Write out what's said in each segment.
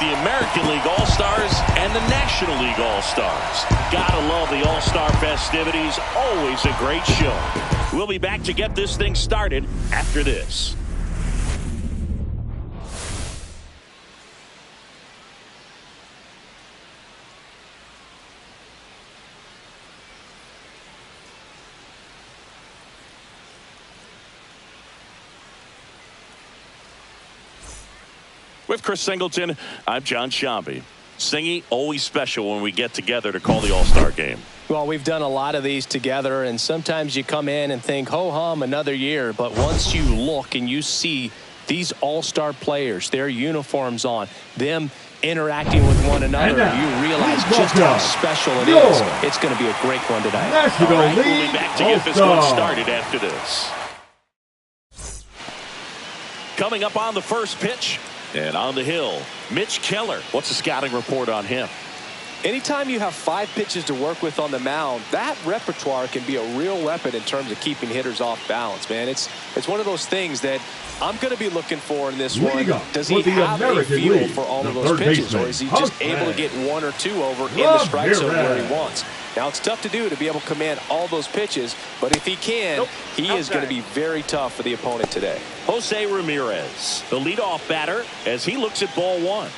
the American League All-Stars and the National League All-Stars. Gotta love the All-Star festivities. Always a great show. We'll be back to get this thing started after this. With Chris Singleton, I'm John Shambi. Singy, always special when we get together to call the All-Star game. Well, we've done a lot of these together, and sometimes you come in and think, ho-hum, another year. But once you look and you see these All-Star players, their uniforms on, them interacting with one another, you realize just how special it is. It's going to be a great one tonight. All right, we'll be back to get this one started after this. Coming up on the first pitch. And on the hill, Mitch Keller. What's the scouting report on him? Anytime you have 5 pitches to work with on the mound, that repertoire can be a real weapon in terms of keeping hitters off balance, man. It's one of those things that I'm going to be looking for in this one. Does he have a feel for all of those pitches, or is he just able to get 1 or 2 over in the strike zone where he wants? Now, it's tough to do to be able to command all those pitches, but if he can, he is going to be very tough for the opponent today. Jose Ramirez, the leadoff batter, as he looks at ball 1.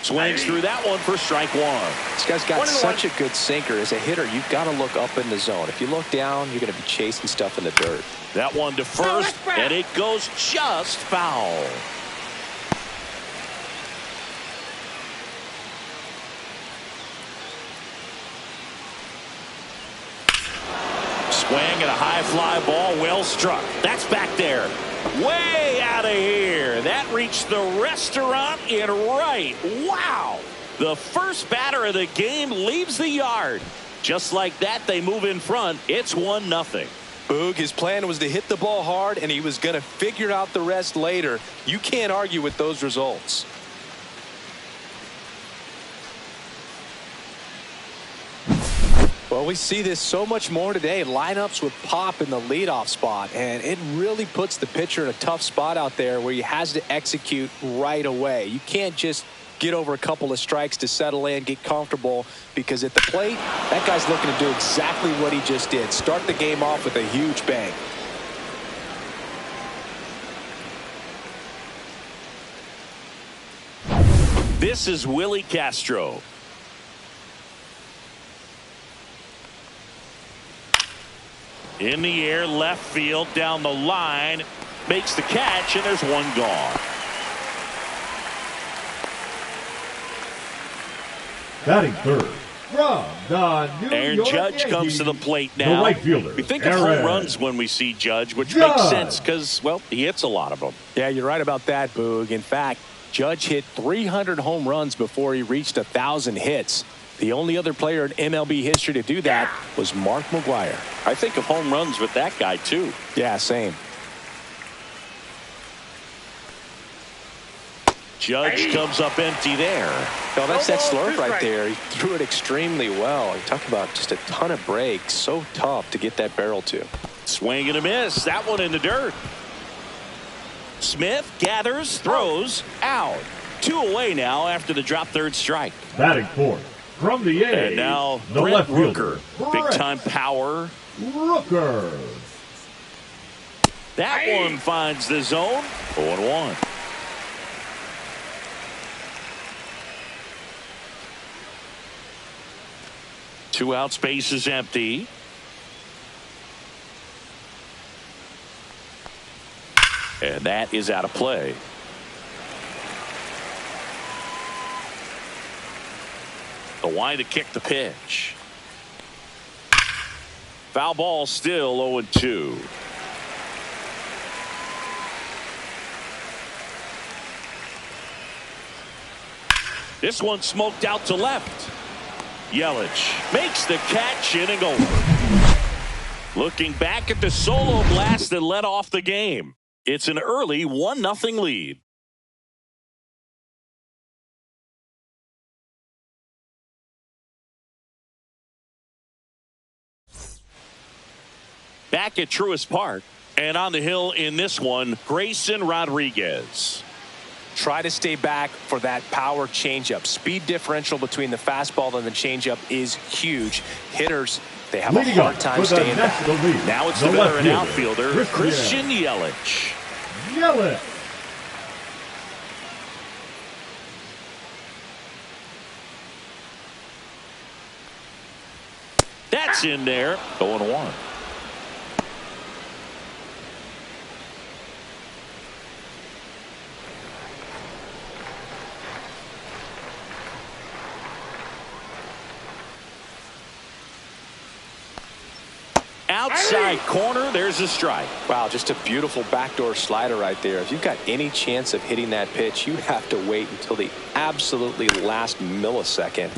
Swings through that one for strike 1. This guy's got such a good sinker. As a hitter, you've got to look up in the zone. If you look down, you're going to be chasing stuff in the dirt. That one to first, and it goes just foul. Swing and a high fly ball, well struck. That's back there. Way out of here. That reached the restaurant in right. Wow. The first batter of the game leaves the yard. Just like that, they move in front. It's 1-0. Boog, his plan was to hit the ball hard, and he was going to figure out the rest later. You can't argue with those results. Well, we see this so much more today. Lineups with Pop in the leadoff spot, and it really puts the pitcher in a tough spot out there where he has to execute right away. You can't just get over a couple of strikes to settle in, get comfortable, because at the plate, that guy's looking to do exactly what he just did. Start the game off with a huge bang. This is Willie Castro. In the air, left field, down the line, makes the catch, and there's one gone. Batting third, from the New Aaron York Judge Yankees, comes to the plate now. the right fielder, We think of home runs when we see Judge, which makes sense because, well, he hits a lot of them. Yeah, you're right about that, Boog. In fact, Judge hit 300 home runs before he reached 1,000 hits. The only other player in MLB history to do that was Mark McGwire. I think of home runs with that guy, too. Yeah, same. Judge comes up empty there. No, that's that slurve right there. He threw it extremely well. You talk about just a ton of breaks. So tough to get that barrel to. Swing and a miss. That one in the dirt. Smith gathers, throws, out. 2 away now after the drop third strike. Batting fourth, from the A's, And now the Brett left fielder, Rooker. Big time power. Rooker. That one finds the zone. 0-1. Two out, space is empty. And that is out of play. The wind to kick the pitch. Foul ball, still 0-2. This one smoked out to left. Yelich makes the catch, inning over. Looking back at the solo blast that led off the game. It's an early 1-0 lead. Back at Truist Park, And on the hill in this one, Grayson Rodriguez. Try to stay back for that power changeup. Speed differential between the fastball and the changeup is huge. Hitters, they have a hard time staying back. Now it's the veteran outfielder, Christian Yelich. That's in there. 0-1. Outside corner, there's a strike. Wow, just a beautiful backdoor slider right there. If you've got any chance of hitting that pitch, you have to wait until the absolutely last millisecond.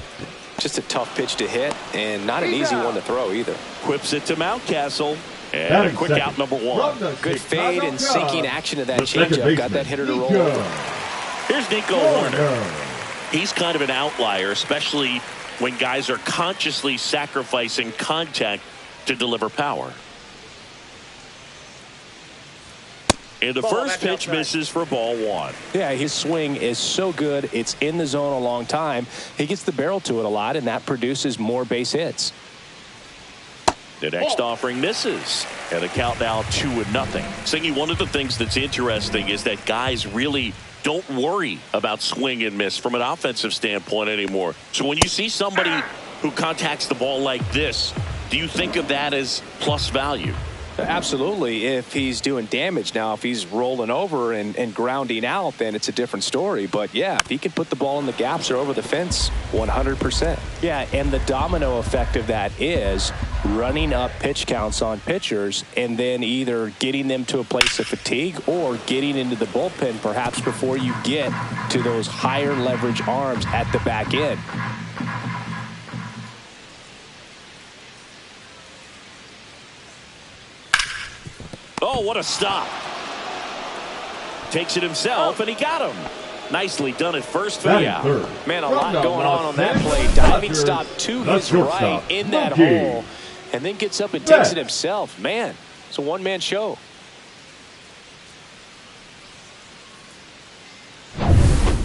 Just a tough pitch to hit, and not an easy one to throw either. Whips it to Mountcastle, and a quick out number one. Good fade and sinking action of that changeup. Got that hitter to roll over. Here's Nico Hoerner. He's kind of an outlier, especially when guys are consciously sacrificing contact to deliver power. And the first pitch misses for ball one. Yeah, his swing is so good. It's in the zone a long time. He gets the barrel to it a lot, and that produces more base hits. The next offering misses. And the count now 2-0. Singy, one of the things that's interesting is that guys really don't worry about swing and miss from an offensive standpoint anymore. So when you see somebody who contacts the ball like this, do you think of that as plus value? Absolutely. If he's doing damage. Now, if he's rolling over and grounding out, then it's a different story. But yeah, if he can put the ball in the gaps or over the fence, 100%. Yeah, and the domino effect of that is running up pitch counts on pitchers and then either getting them to a place of fatigue or getting into the bullpen perhaps before you get to those higher leverage arms at the back end. Oh, what a stop. Takes it himself, and he got him. Nicely done at first for the out. Man, a lot going on that play. Diving stop to his right in that hole, and then gets up and takes it himself. Man, it's a one-man show.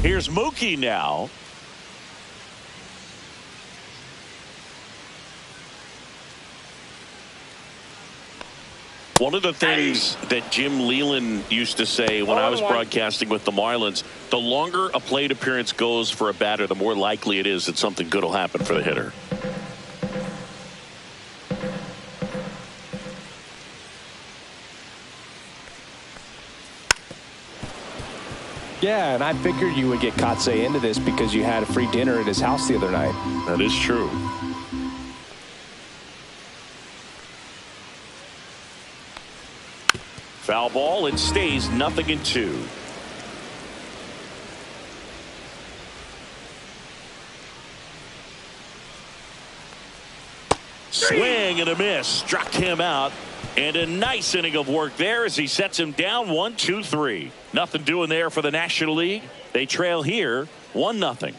Here's Mookie now. One of the things that Jim Leland used to say when I was broadcasting with the Marlins, the longer a plate appearance goes for a batter, the more likely it is that something good will happen for the hitter. Yeah, and I figured you would get Kotsay into this because you had a free dinner at his house the other night. That is true. Foul ball. It stays 0-2. Swing and a miss. Struck him out. And a nice inning of work there as he sets him down 1-2-3. Nothing doing there for the National League. They trail here 1-0.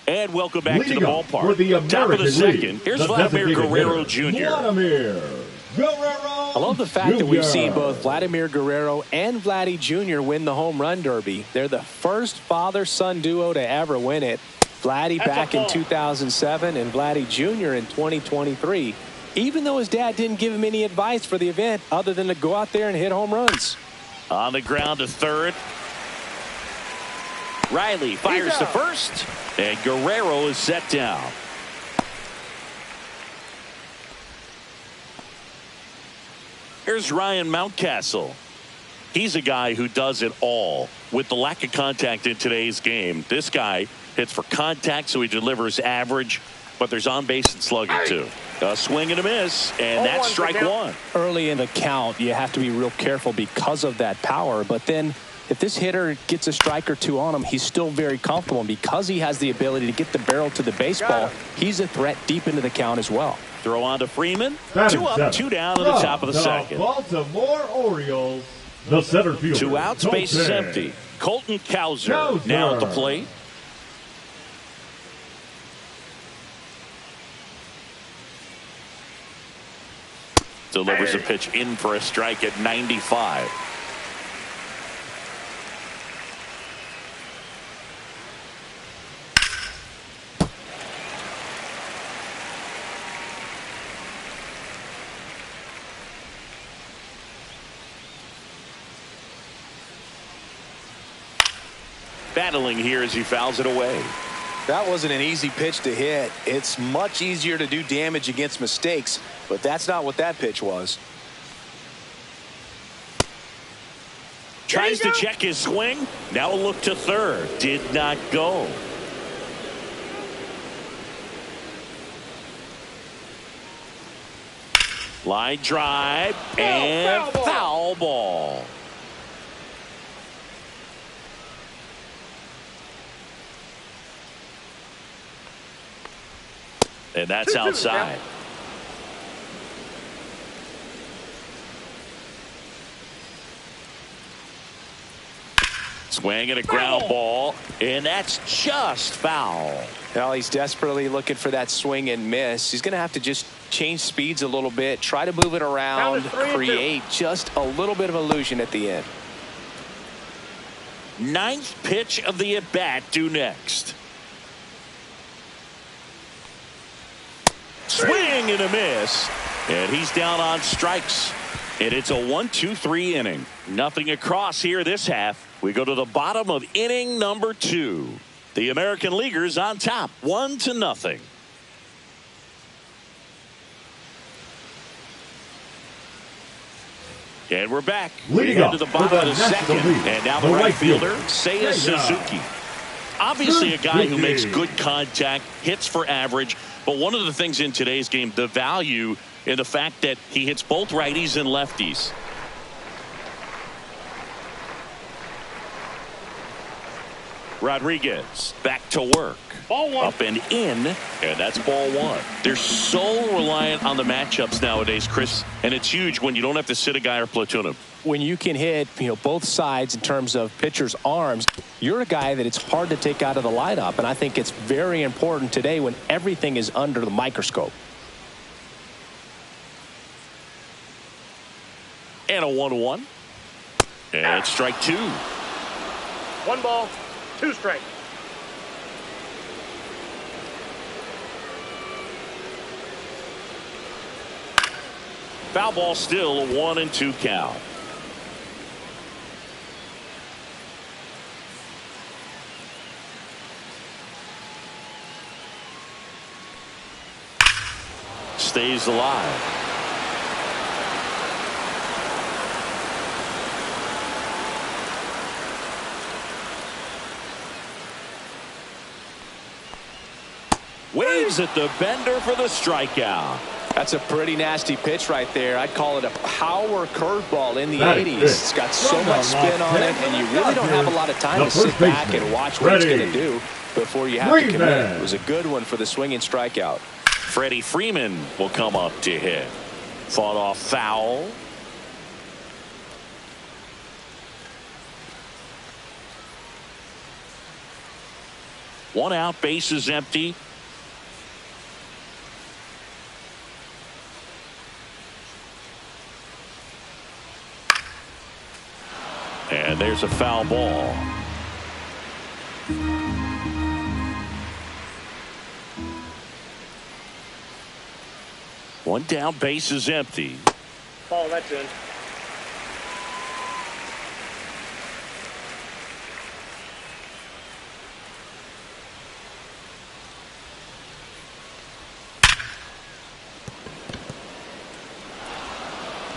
And welcome back to the ballpark. For the Top of the second. League, Here's Vladimir Guerrero Jr. I love the fact that we've seen both Vladimir Guerrero and Vladdy Jr. win the home run derby. They're the first father-son duo to ever win it. Vladdy back in 2007 and Vladdy Jr. in 2023. Even though his dad didn't give him any advice for the event other than to go out there and hit home runs. On the ground to third. Riley fires to first. And Guerrero is set down. Here's Ryan Mountcastle. He's a guy who does it all. With the lack of contact in today's game, this guy hits for contact, so he delivers average, but there's on base and slugging too. A swing and a miss, and that's strike one. Early in the count, you have to be real careful because of that power, but then if this hitter gets a strike or two on him, he's still very comfortable. And because he has the ability to get the barrel to the baseball, he's a threat deep into the count as well. Throw on to Freeman. 2 up, 2 down to the top of the second. Baltimore Orioles, the center fielder. 2 outs, base is empty. Colton Cowser now at the plate. delivers a pitch in for a strike at 95. Battling here as he fouls it away. That wasn't an easy pitch to hit. It's much easier to do damage against mistakes, but that's not what that pitch was. Tries to check his swing. Now a look to third. Did not go. Line drive and foul ball. And that's outside. Swing and a ground ball, and that's just foul. Well, he's desperately looking for that swing and miss. He's going to have to just change speeds a little bit, try to move it around, create just a little bit of illusion at the end. Ninth pitch of the at-bat due next. Swing and a miss, and he's down on strikes. And it's a 1-2-3 inning. Nothing across here this half. We go to the bottom of inning number 2. The American Leaguers on top, 1-0. And we're back. We head to the bottom of the second. And now the right fielder, Seiya Suzuki. Obviously a guy who makes good contact, hits for average. But one of the things in today's game, the value in the fact that he hits both righties and lefties. Rodriguez back to work. Ball one. Up and in, and that's ball one. They're so reliant on the matchups nowadays, Chris, and it's huge when you don't have to sit a guy or platoon him. When you can hit, both sides in terms of pitchers' arms, you're a guy that it's hard to take out of the lineup, and I think it's very important today when everything is under the microscope. And a 1-1. And it's strike 2. 1 ball, 2 strikes. Foul ball still, a 1-2 count. Stays alive. Waves at the bender for the strikeout. That's a pretty nasty pitch right there. I'd call it a power curveball in the 80s. It's got so much spin on it, and you really don't have a lot of time to sit back and watch what it's going to do before you have to commit. It was a good one for the swinging strikeout. Freddie Freeman will come up to hit. Fought off foul. One out, bases empty. And there's a foul ball. One down, base is empty. Ball, that's in.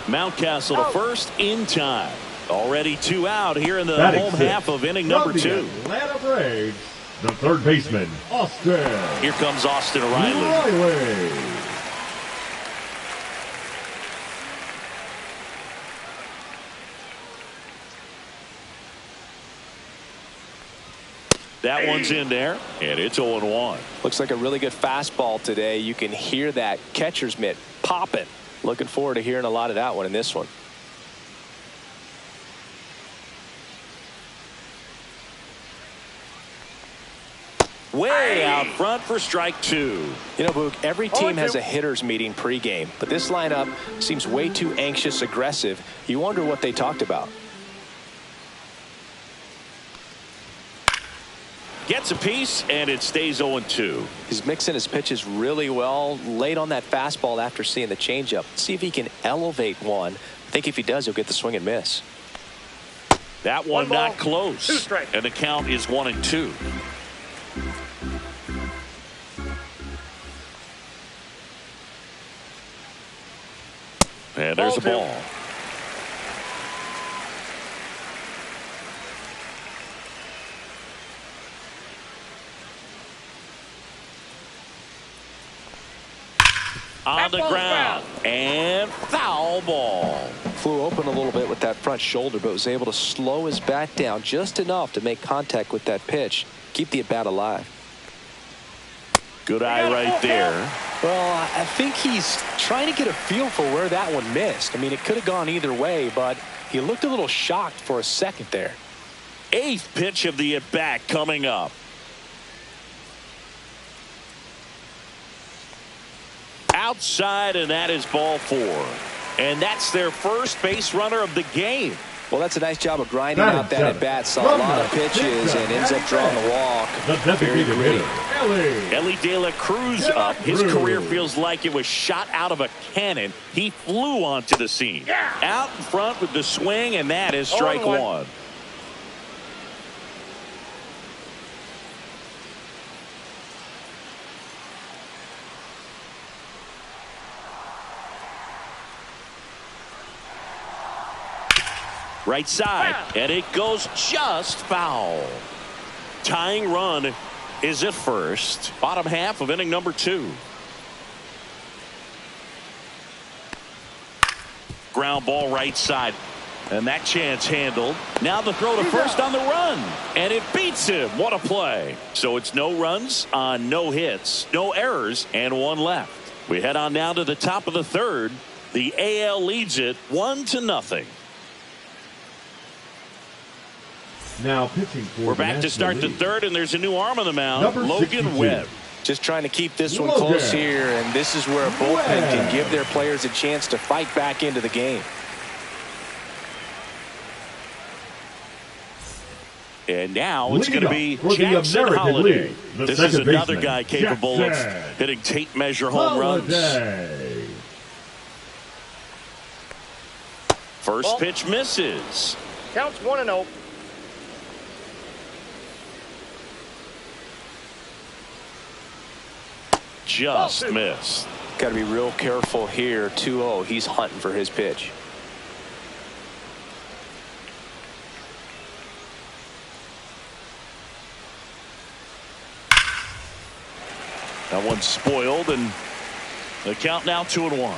Mountcastle to first in time. Already 2 out here in the home half of inning number 2. Atlanta Braves, the third baseman, Austin. Here comes Austin Riley. That one's in there, and it's 0-1. Looks like a really good fastball today. You can hear that catcher's mitt popping. Looking forward to hearing a lot of that one in this one. way out front for strike two. You know, Boog, every team has a hitters meeting pregame, but this lineup seems way too anxious, aggressive. You wonder what they talked about. Gets a piece, and it stays 0-2. He's mixing his pitches really well, late on that fastball after seeing the changeup. See if he can elevate one. I think if he does, he'll get the swing and miss. That one ball, not close. 2 strikes. And the count is 1-2. And there's a ball. On the ground. And foul ball. Flew open a little bit with that front shoulder, but was able to slow his bat down just enough to make contact with that pitch. Keep the at-bat alive. Good eye right there. Well, I think he's trying to get a feel for where that one missed. I mean, it could have gone either way, but he looked a little shocked for a second there. 8th pitch of the at-bat coming up. Outside, and that is ball 4. And that's their first base runner of the game. Well, that's a nice job of grinding out that at-bat. Saw a lot of pitches and ends up drawing the walk. Very gritty. Elly De La Cruz up. His career feels like it was shot out of a cannon. He flew onto the scene. Out in front with the swing, and that is strike 1. Right side, and it goes just foul. Tying run is at first. Bottom half of inning number 2. Ground ball right side. And that chance handled. Now the throw to first on the run. And it beats him. What a play. So it's no runs on no hits, no errors, and 1 left. We head on now to the top of the 3rd. The AL leads it 1-0. Now pitching for We're back to start the 3rd, and there's a new arm on the mound, Logan Webb. Just trying to keep this one close here, and this is where a bullpen can give their players a chance to fight back into the game. And now it's going to be Jackson Holliday. This is another guy capable of hitting tape measure home runs. First pitch misses. Counts 1-0. Just missed. Got to be real careful here. 2-0. He's hunting for his pitch. That one's spoiled, and the count now 2-1.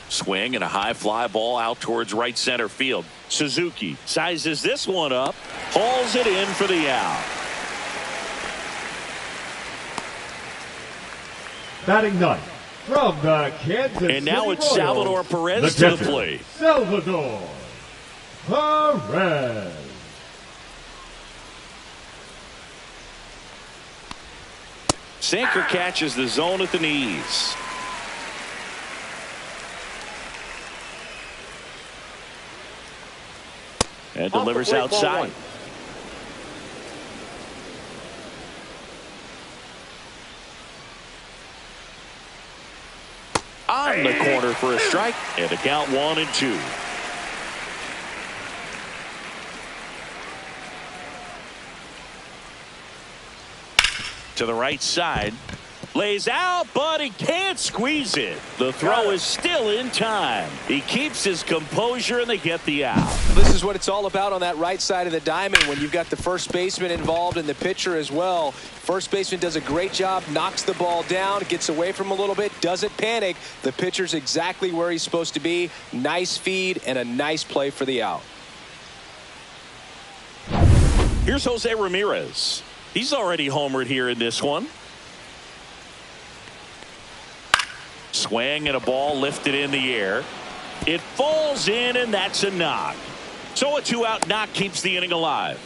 Swing and a high fly ball out towards right center field. Suzuki sizes this one up, hauls it in for the out. Batting ninth from the Kansas City And now it's Royals, Salvador Perez to the plate. Salvador Perez. Sinker catches the zone at the knees. And delivers outside. On the corner for a strike, and the count 1-2. To the right side. Lays out, but he can't squeeze it. The throw is still in time. He keeps his composure, and they get the out. This is what it's all about on that right side of the diamond when you've got the first baseman involved and the pitcher as well. First baseman does a great job, knocks the ball down, gets away from him a little bit, doesn't panic. The pitcher's exactly where he's supposed to be. Nice feed and a nice play for the out. Here's Jose Ramirez. He's already homered here in this one. Swing and a ball lifted in the air. It falls in, and that's a knock. So a 2-out knock keeps the inning alive.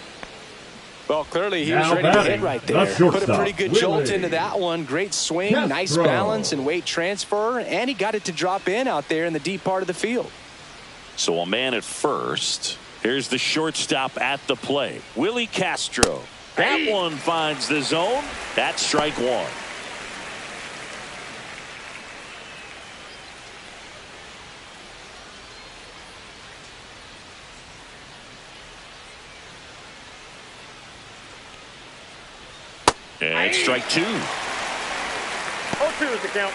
Well, clearly he was Now ready to batting, hit right the there. Put a shortstop, pretty good Willie jolt into that one. Great swing, nice Castro. balance and weight transfer, and he got it to drop in out there in the deep part of the field. So a man at first. Here's the shortstop at the plate, Willie Castro. That one finds the zone. That's strike one. And strike two. 0-2 is the count.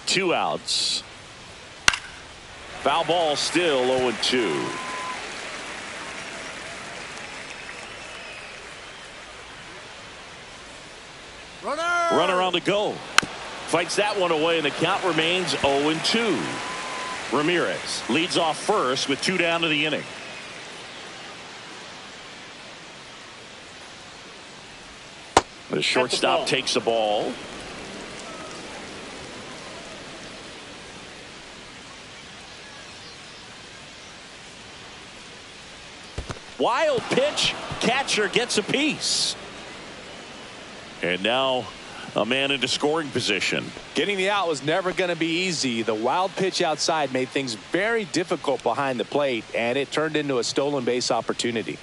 Two outs. Foul ball, still 0-2. Runner on the go. Fights that one away, and the count remains 0-2. Ramirez leads off first with 2 down to the inning. The shortstop takes the ball. Wild pitch. Catcher gets a piece. And now a man into scoring position. Getting the out was never going to be easy. The wild pitch outside made things very difficult behind the plate, and it turned into a stolen base opportunity.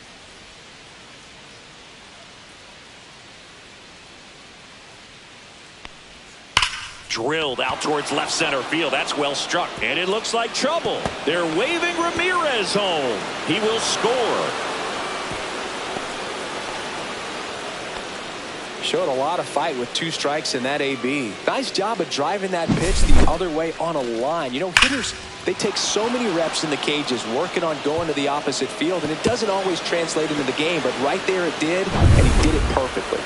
Drilled out towards left center field. That's well struck. And it looks like trouble. They're waving Ramirez home. He will score. Showed a lot of fight with 2 strikes in that AB. Nice job of driving that pitch the other way on a line. You know, hitters, they take so many reps in the cages working on going to the opposite field, and it doesn't always translate into the game, but right there it did, and he did it perfectly.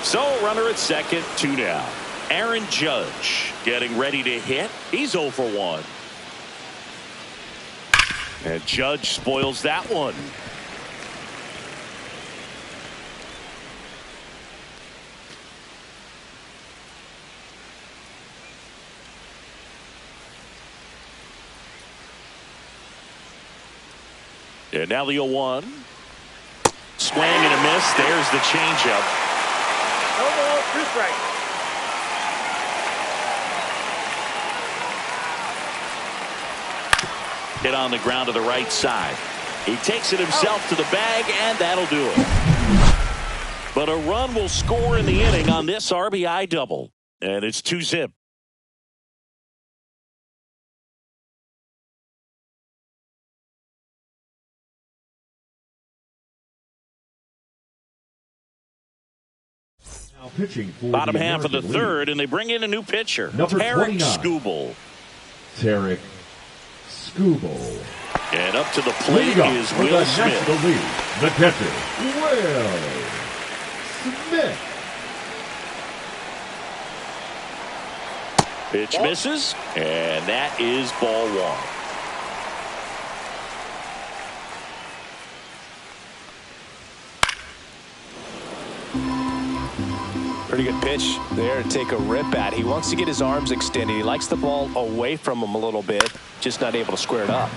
So runner at second, 2 down. Aaron Judge getting ready to hit. He's 0 for 1. And Judge spoils that one. And now the 0-1. Swing and a miss. There's the changeup. No ball, 2 strikes. Hit on the ground to the right side. He takes it himself to the bag, and that'll do it. But a run will score in the inning on this RBI double. And it's 2-zip. Now pitching for Bottom the half of the American third, League, and they bring in a new pitcher. Number Tarik 29. Skubal. Tarik Skubal. And up to the plate Leading off is for Will the Smith. National League, the catcher, Will Smith. Pitch misses, and that is ball 1. Pretty good pitch there to take a rip at. He wants to get his arms extended. He likes the ball away from him a little bit, just not able to square it up.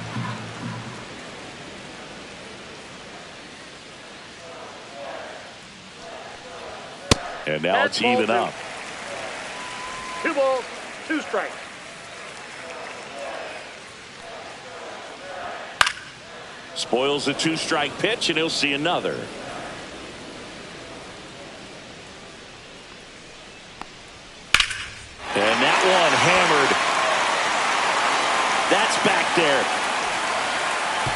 And now it's even up. 2 balls, 2 strikes. Spoils the 2-strike pitch, and he'll see another. And that one hammered. That's back there.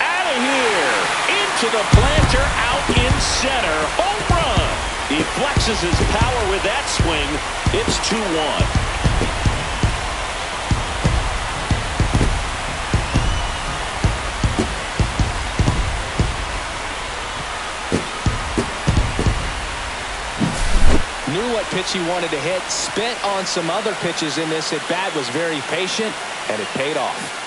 Out of here. Into the planter, out in center. Home run. He flexes his power with that swing. It's 2-1. Knew what pitch he wanted to hit, spent on some other pitches in this at bat, was very patient, and it paid off.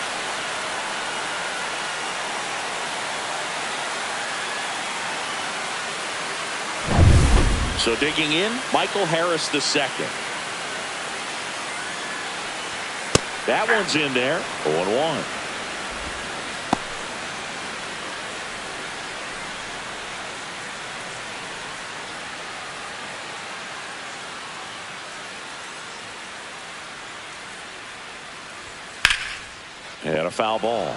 So digging in, Michael Harris II. That one's in there. 0-1. And a foul ball.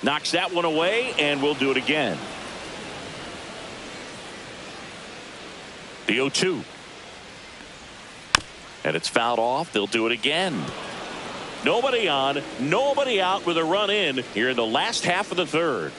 Knocks that one away, and we'll do it again. The 0-2. And it's fouled off. They'll do it again. Nobody on, nobody out with a run in here in the last half of the third.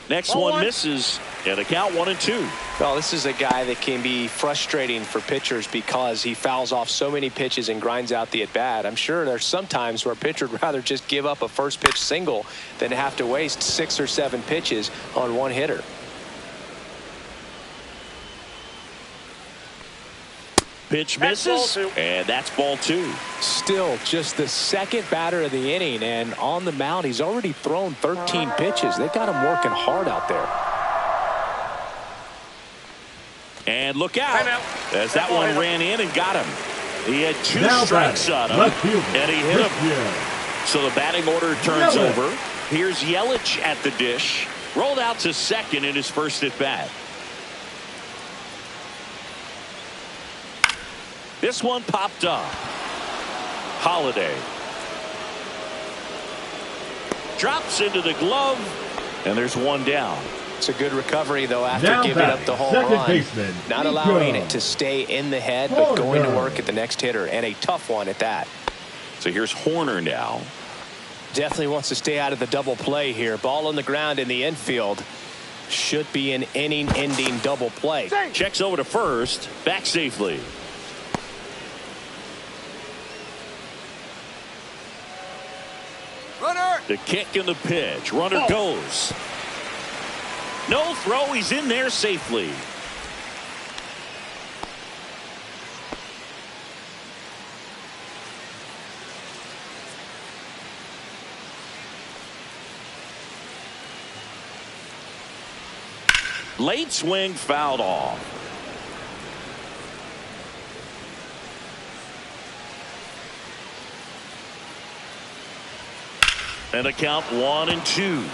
Next one misses, and the count 1-2. Well, this is a guy that can be frustrating for pitchers because he fouls off so many pitches and grinds out the at-bat. I'm sure there's some times where a pitcher would rather just give up a first pitch single than have to waste 6 or 7 pitches on one hitter. Pitch misses, and that's ball 2. Still just the second batter of the inning, and on the mound he's already thrown 13 pitches. They've got him working hard out there. And look out, as that one ran in and got him. He had 2 strikes on him, and he hit him. So the batting order turns over. Here's Yelich at the dish, rolled out to second in his first at bat. This one popped up. Holiday drops into the glove, and there's one down. It's a good recovery, though, after giving up the home run. Not allowing it to stay in the head, but going to work at the next hitter, and a tough one at that. So here's Horner now. Definitely wants to stay out of the double play here. Ball on the ground in the infield. Should be an inning-ending double play. Checks over to first, back safely. Runner. The kick and the pitch. Runner goes. No throw. He's in there safely. Late swing fouled off. And a count 1-2.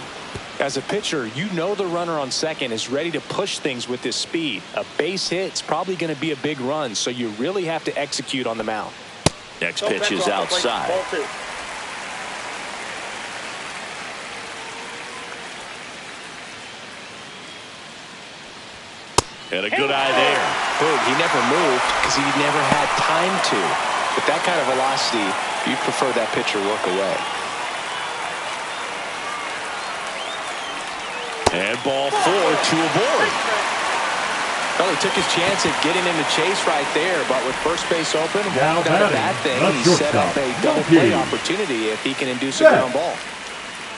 As a pitcher, you know the runner on second is ready to push things with his speed. A base hit's probably going to be a big run, so you really have to execute on the mound. Next pitch is outside. And a good eye there. He never moved because he never had time to. With that kind of velocity, you'd prefer that pitcher work away. And ball 4, 2 aboard. Well, he took his chance at getting in the chase right there, but with first base open, now not a bad thing. He set up a double play opportunity if he can induce a ground ball.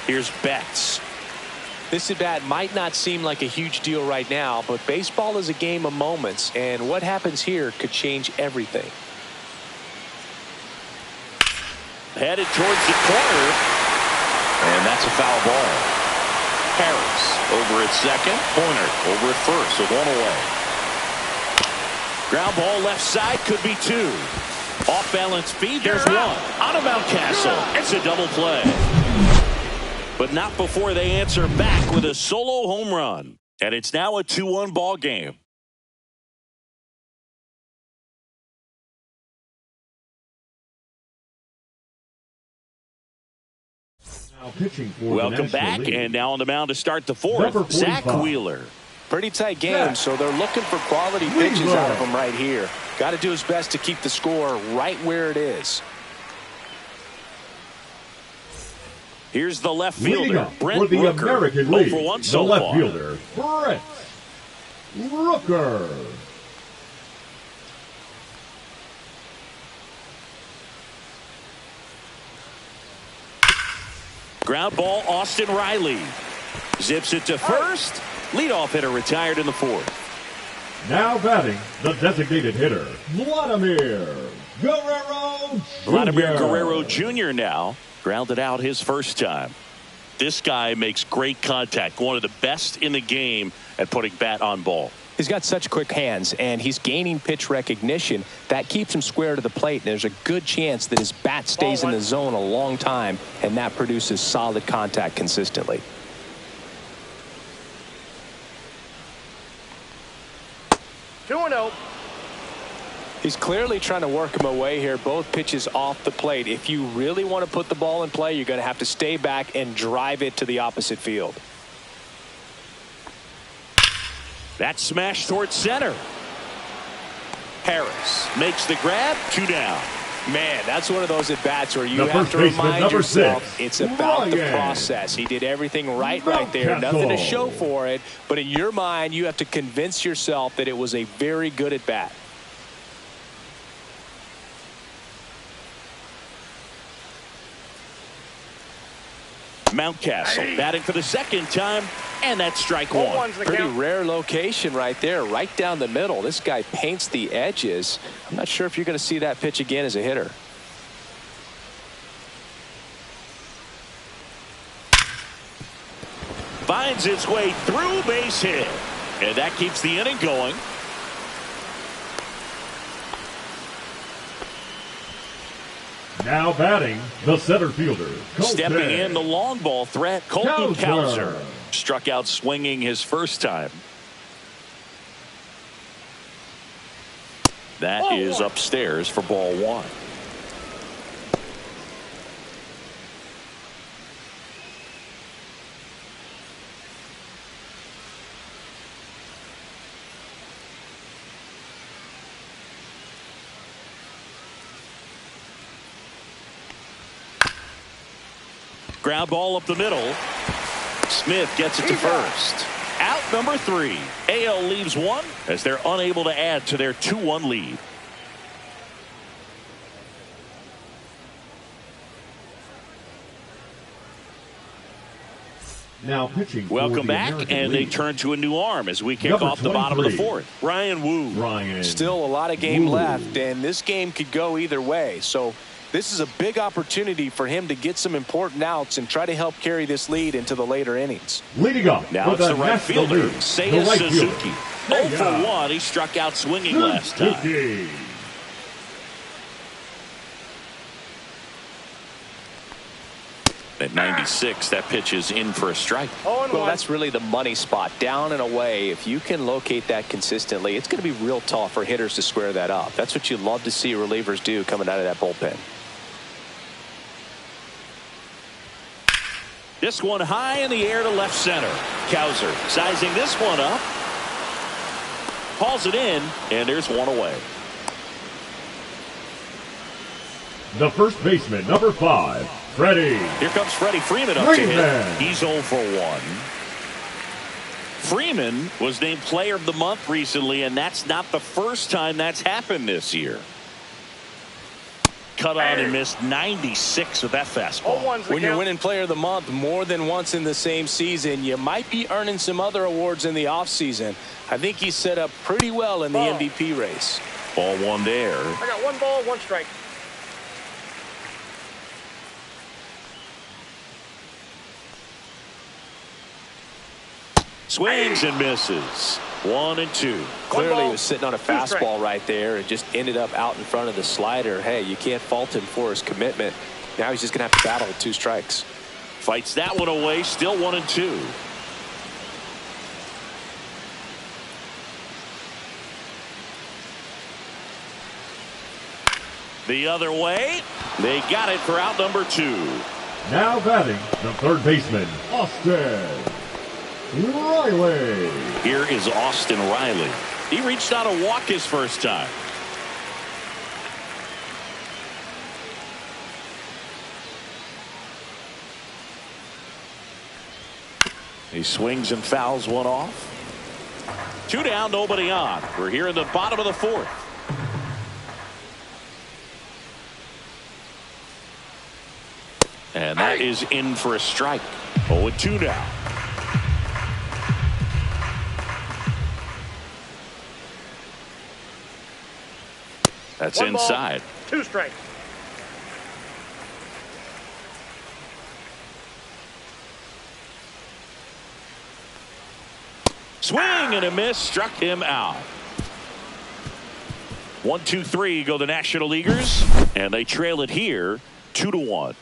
Here's Betts. This at bat might not seem like a huge deal right now, but baseball is a game of moments, and what happens here could change everything. Headed towards the corner, and that's a foul ball. Harris over at second, Horner over at first, so 1 away. Ground ball left side, could be 2. Off balance feed, there's 1. On of Mountcastle, it's a double play. But not before they answer back with a solo home run. And it's now a 2-1 ball game. Welcome back, and now on the mound to start the 4th, Zach Wheeler. Pretty tight game, so they're looking for quality pitches out of him right here. Got to do his best to keep the score right where it is. Here's the left fielder, Brent for the Rooker. American League, for 1 the so left far. fielder, Brent Rooker. Ground ball, Austin Riley. Zips it to first. Leadoff hitter retired in the 4th. Now batting, the designated hitter, Vladimir Guerrero Vladimir Jr. Guerrero Jr. now grounded out his first time. This guy makes great contact, one of the best in the game at putting bat on ball. He's got such quick hands, and he's gaining pitch recognition. That keeps him square to the plate, and there's a good chance that his bat stays in the zone a long time, and that produces solid contact consistently. Two and oh. He's clearly trying to work him away here. Both pitches off the plate. If you really want to put the ball in play, you're going to have to stay back and drive it to the opposite field. That smash towards center. Harris makes the grab. 2 down. Man, that's one of those at-bats where you The have to first baseman, remind number yourself 6, it's about the Ryan. process. He did everything right there. Mountcastle. Nothing to show for it. But in your mind, you have to convince yourself that it was a very good at-bat. Mountcastle batting for the second time, and that's strike one. Pretty rare location right there, right down the middle. This guy paints the edges. I'm not sure if you're going to see that pitch again as a hitter. Finds its way through, base hit, and that keeps the inning going. Now batting, the center fielder, Colton. Stepping in, the long ball threat, Colton Cowser. Cowser. Struck out swinging his first time. That is upstairs for ball one. Ground ball up the middle. Smith gets it to first. Out number 3. AL leaves one as they're unable to add to their 2-1 lead. Now pitching. Welcome back, and they turn to a new arm as we kick off the bottom of the 4th. Ryan Wu. Still a lot of game left, and this game could go either way. So this is a big opportunity for him to get some important outs and try to help carry this lead into the later innings. Leading up. Now it's the right fielder, the Seiya right Suzuki. Fielder. 0 for 1. He struck out swinging last time. Suzuki. At 96, that pitch is in for a strike. Well, that's really the money spot, down and away. If you can locate that consistently, it's going to be real tough for hitters to square that up. That's what you love to see relievers do coming out of that bullpen. This one high in the air to left center. Cowser sizing this one up. Hauls it in, and there's one away. The first baseman, number 5, Freddie. Here comes Freddie Freeman up to hit. He's 0 for 1. Freeman was named Player of the Month recently, and that's not the first time that's happened this year. Cut on and missed 96 with that fastball. When you're winning Player of the Month more than once in the same season, you might be earning some other awards in the offseason. I think he's set up pretty well in the MVP race. Ball one there. I got 1 ball, 1 strike. Swings and misses. 1 and 2. Clearly he was sitting on a fastball right there and just ended up out in front of the slider. Hey, you can't fault him for his commitment. Now he's just going to have to battle with 2 strikes. Fights that one away. Still 1 and 2. The other way. They got it for out number 2. Now batting, the third baseman, Austin Riley. Here is Austin Riley. He reached out a walk his first time. He swings and fouls one off. 2 down, nobody on. We're here in the bottom of the 4th. And that is in for a strike. 0-2 now. That's inside. 2 strikes. Swing and a miss, struck him out. 1-2-3 go the National Leaguers, and they trail it here 2-1.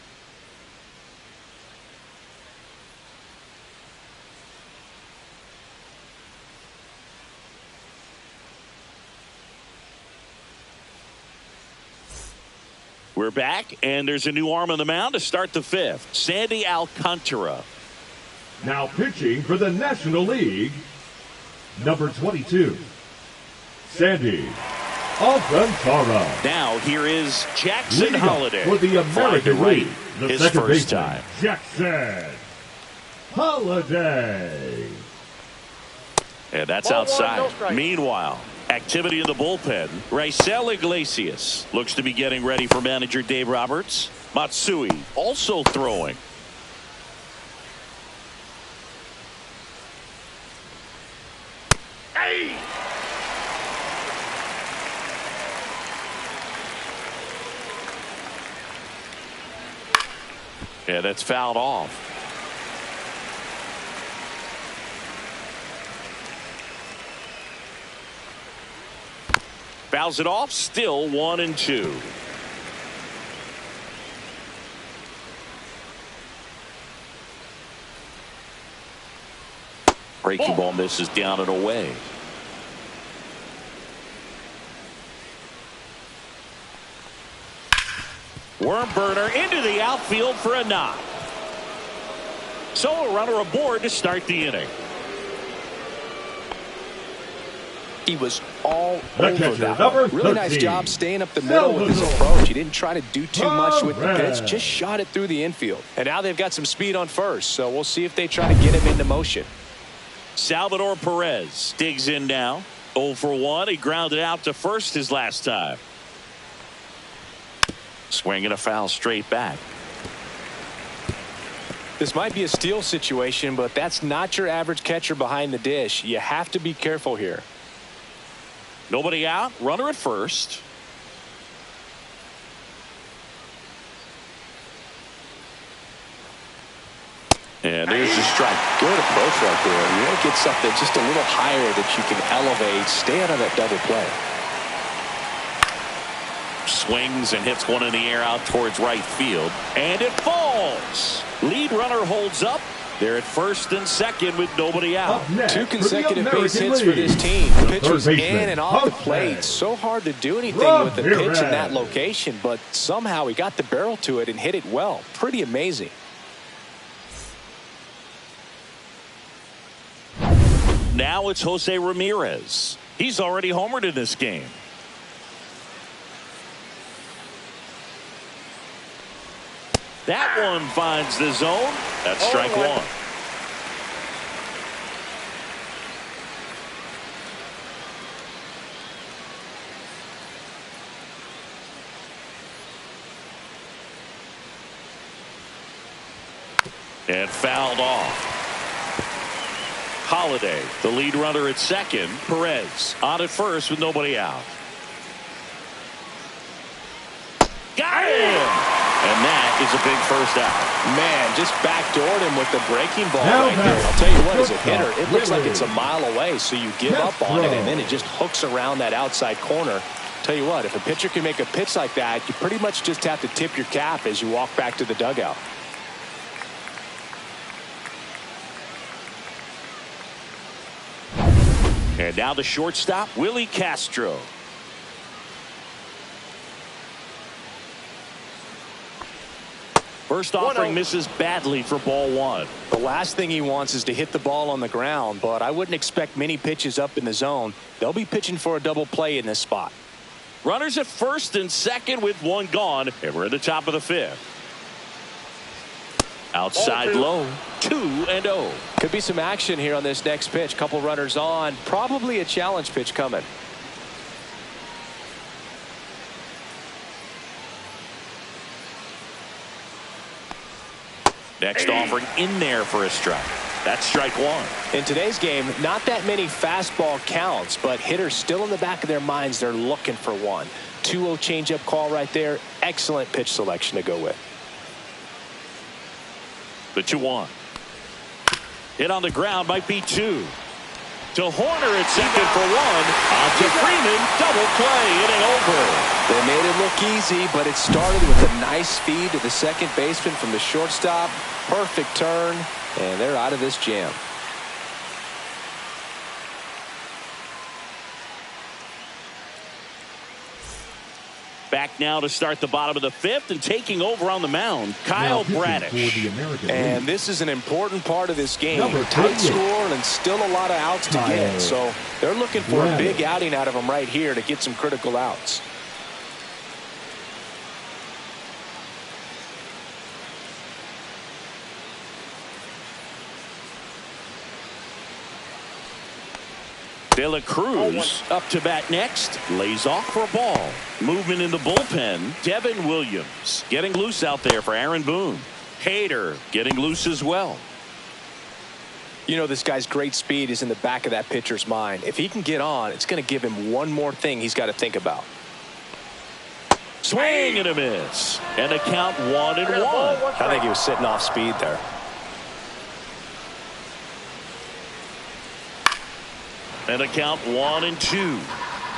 We're back, and there's a new arm on the mound to start the 5th. Sandy Alcantara. Now pitching for the National League, number 22, Sandy Alcantara. Now here is Jackson Leading Holliday. for the American Flying to League, right, the his second first baseman, time. Jackson Holliday. And that's Ball 1, no outside. strike. Meanwhile, activity in the bullpen. Raisel Iglesias looks to be getting ready for manager Dave Roberts. Matsui also throwing. Hey! Yeah, that's fouled off. Fouls it off, still 1-2. Breaking ball misses down and away. Worm burner into the outfield for a knock. So a runner aboard to start the inning. He was all The over catcher, that number one. Really nice 13, job staying up the middle with his Salvador approach. He didn't try to do too much with the pitch, Perez. just shot it through the infield. And now they've got some speed on first, so we'll see if they try to get him into motion. Salvador Perez digs in now. 0 for 1. He grounded out to first his last time. Swinging a foul straight back. This might be a steal situation, but that's not your average catcher behind the dish. You have to be careful here. Nobody out. Runner at first. And there's the strike. Good approach right there. You want to get something just a little higher that you can elevate. Stay out of that double play. Swings and hits one in the air out towards right field. And it falls. Lead runner holds up. They're at first and second with nobody out. Up next 2 for the consecutive base American hits for this League, team. the Pitch third was in baseman, and off the Jose plate. So hard to do anything with the pitch in Ramirez. that location, but somehow he got the barrel to it and hit it well. Pretty amazing. Now it's Jose Ramirez. He's already homered in this game. That one finds the zone. That's strike 1. And fouled off. Holliday, the lead runner at second. Perez on at first with nobody out. Got him! And that is a big first out. Man, just backdoored him with the breaking ball Now right there. back. I'll tell you what, as a Shortstop, hitter, it looks like Willie. it's a mile away, so you give up on it, and then it just hooks around that outside corner. Tell you what, if a pitcher can make a pitch like that, you pretty much just have to tip your cap as you walk back to the dugout. And now the shortstop, Willie Castro. First offering 1-0. misses badly for ball 1. The last thing he wants is to hit the ball on the ground, but I wouldn't expect many pitches up in the zone. They'll be pitching for a double play in this spot. Runners at first and second with one gone, and we're at the top of the 5th. Outside 0-2. low, 2-0. Could be some action here on this next pitch. Couple runners on, probably a challenge pitch coming. Next offering in there for a strike. That's strike one. In today's game, not that many fastball counts, but hitters still in the back of their minds, they're looking for one. 2-0 changeup call right there. Excellent pitch selection to go with. The 2-1. Hit on the ground, might be two. To Hoerner at second for one. On to Freeman, double play, inning over. They made it look easy, but it started with a nice feed to the second baseman from the shortstop. Perfect turn, and they're out of this jam. Back now to start the bottom of the fifth, and taking over on the mound, Kyle Bradish. And this is an important part of this game. Tight score and still a lot of outs to get. So they're looking for a big outing out of him right here to get some critical outs. De La Cruz up to bat next. Lays off for a ball. Movement in the bullpen. Devin Williams getting loose out there for Aaron Boone. Hader getting loose as well. You know, this guy's great speed is in the back of that pitcher's mind. If he can get on, it's going to give him one more thing he's got to think about. Swing and a miss. And a count 1-1. I think he was sitting off speed there. And a count 1-2.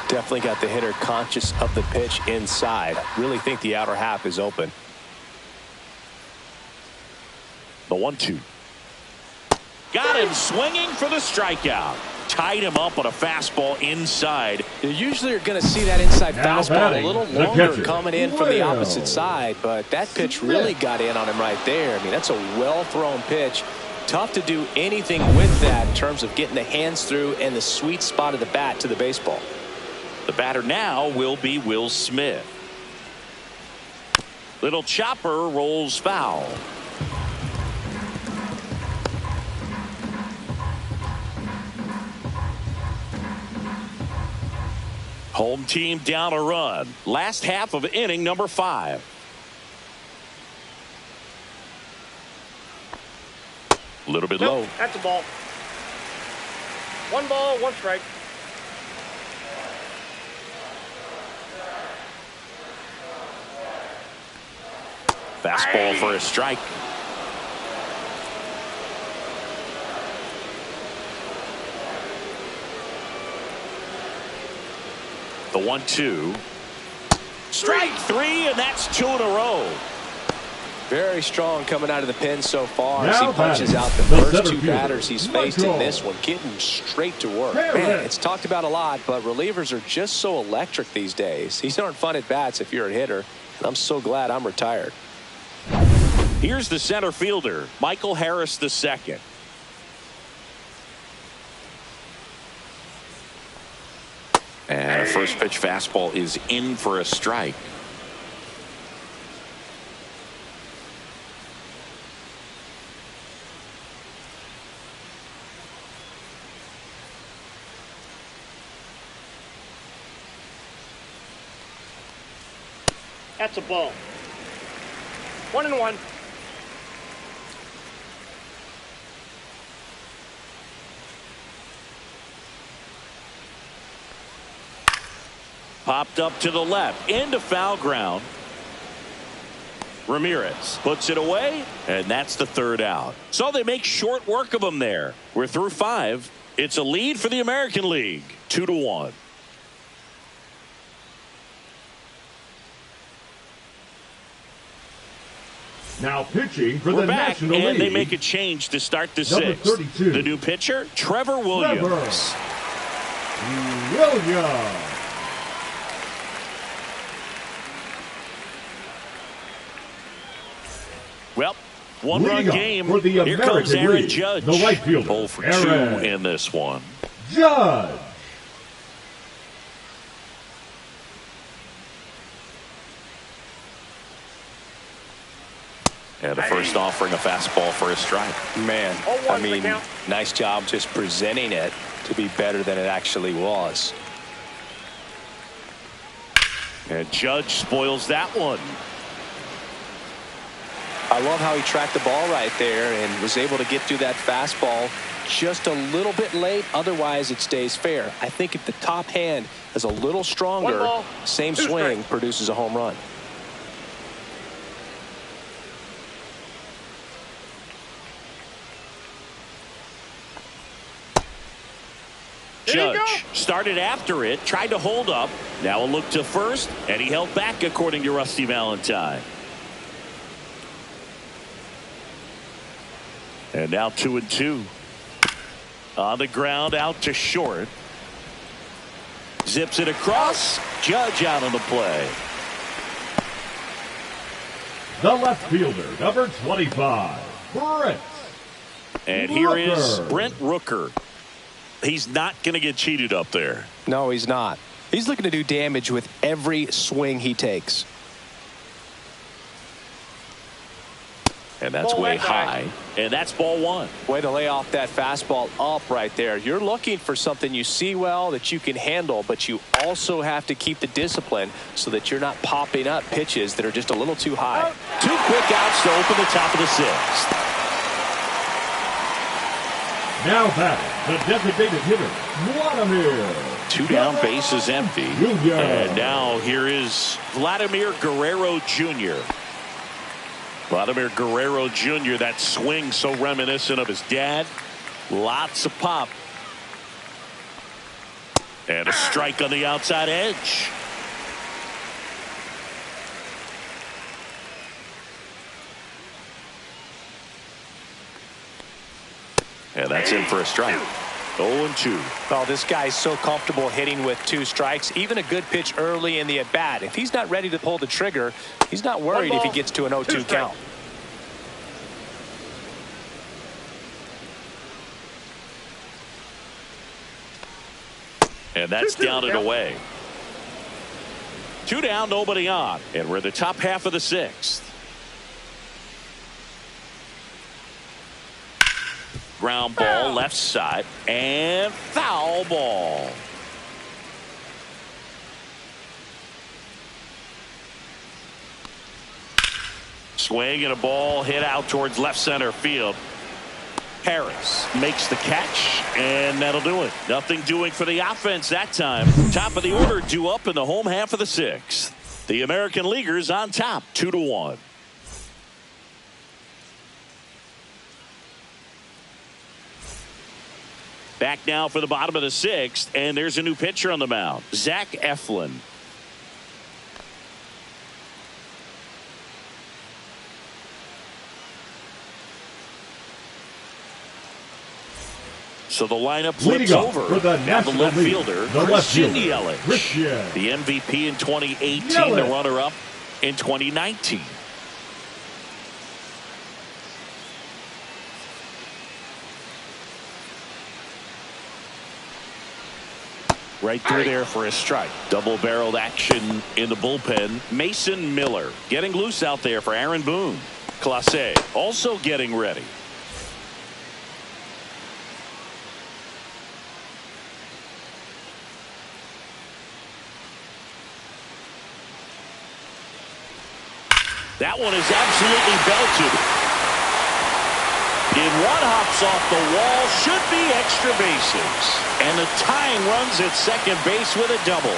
Definitely got the hitter conscious of the pitch inside. Really think the outer half is open. The 1-2. Got him swinging for the strikeout. Tied him up on a fastball inside. You usually are going to see that inside fastball a little longer coming in from the opposite side, but that pitch really got in on him right there. I mean, that's a well-thrown pitch. Tough to do anything with that in terms of getting the hands through and the sweet spot of the bat to the baseball. The batter now will be Will Smith. Little chopper rolls foul. Home team down a run. Last half of inning number 5. A little bit low. That's a ball. 1 ball, 1 strike. Fastball for a strike. The 1-2. Strike 3, and that's 2 in a row. Very strong coming out of the pen so far as Now he punches batting, out the the first center 2 fielder, batters he's faced in Michael this one, getting straight to work. Harris. Man, it's talked about a lot, but relievers are just so electric these days. These aren't fun at bats if you're a hitter, and I'm so glad I'm retired. Here's the center fielder, Michael Harris II. And a first pitch fastball is in for a strike. That's a ball. 1-1. Popped up to the left into foul ground. Ramirez puts it away, and that's the 3rd out. So they make short work of him there. We're through 5. It's a lead for the American League, 2-1. Now pitching for We're the back, National and League. they make a change to start the Number 6th. 32. The new pitcher, Trevor Williams. Williams. Well, 1-run Leading off game. for the Here comes American Aaron League, Judge. the right fielder, 0 for 2 Aaron in this one. Judge. And the first offering a fastball for a strike. Man, 0-1 I the mean, count. nice job just presenting it to be better than it actually was. And Judge spoils that one. I love how he tracked the ball right there and was able to get through that fastball just a little bit late. Otherwise, it stays fair. I think if the top hand is a little stronger, same swing produces a home run. Judge started after it, tried to hold up. Now a look to first, and he held back, according to Rusty Valentine. And now 2-2. On the ground, out to short. Zips it across. Judge out on the play. The left fielder, number 25, Brent. And here is Brent Rooker. He's not going to get cheated up there. No, he's not. He's looking to do damage with every swing he takes. And that's way high. And that's ball one. Way to lay off that fastball up right there. You're looking for something you see well that you can handle, but you also have to keep the discipline so that you're not popping up pitches that are just a little too high. 2 quick outs to open the top of the 6th. Now batting, the designated hitter, Vladimir. 2 down, bases empty. Jr. And now here is Vladimir Guerrero Jr. Vladimir Guerrero Jr., that swing so reminiscent of his dad. Lots of pop. And a strike on the outside edge. And that's in for a strike. 0-2. Oh, this guy's so comfortable hitting with 2 strikes. Even a good pitch early in the at-bat. If he's not ready to pull the trigger, he's not worried if he gets to an 0-2 count. And that's down and away. 2 down, nobody on. And we're in the top half of the 6th. Ground ball left side and foul ball. Swing and a ball hit out towards left center field. Harris makes the catch, and that'll do it. Nothing doing for the offense that time. Top of the order due up in the home half of the 6th. The American Leaguers on top, 2-1. Back now for the bottom of the 6th, and there's a new pitcher on the mound, Zach Eflin. So the lineup flips over. For the now the left fielder, Christian Yelich. Christian. The MVP in 2018, Yelich. the runner-up in 2019. Right through there for a strike. Double-barreled action in the bullpen. Mason Miller getting loose out there for Aaron Boone. Clase also getting ready. That one is absolutely belted. In one hops off the wall, should be extra bases. And the tying runs at second base with a double.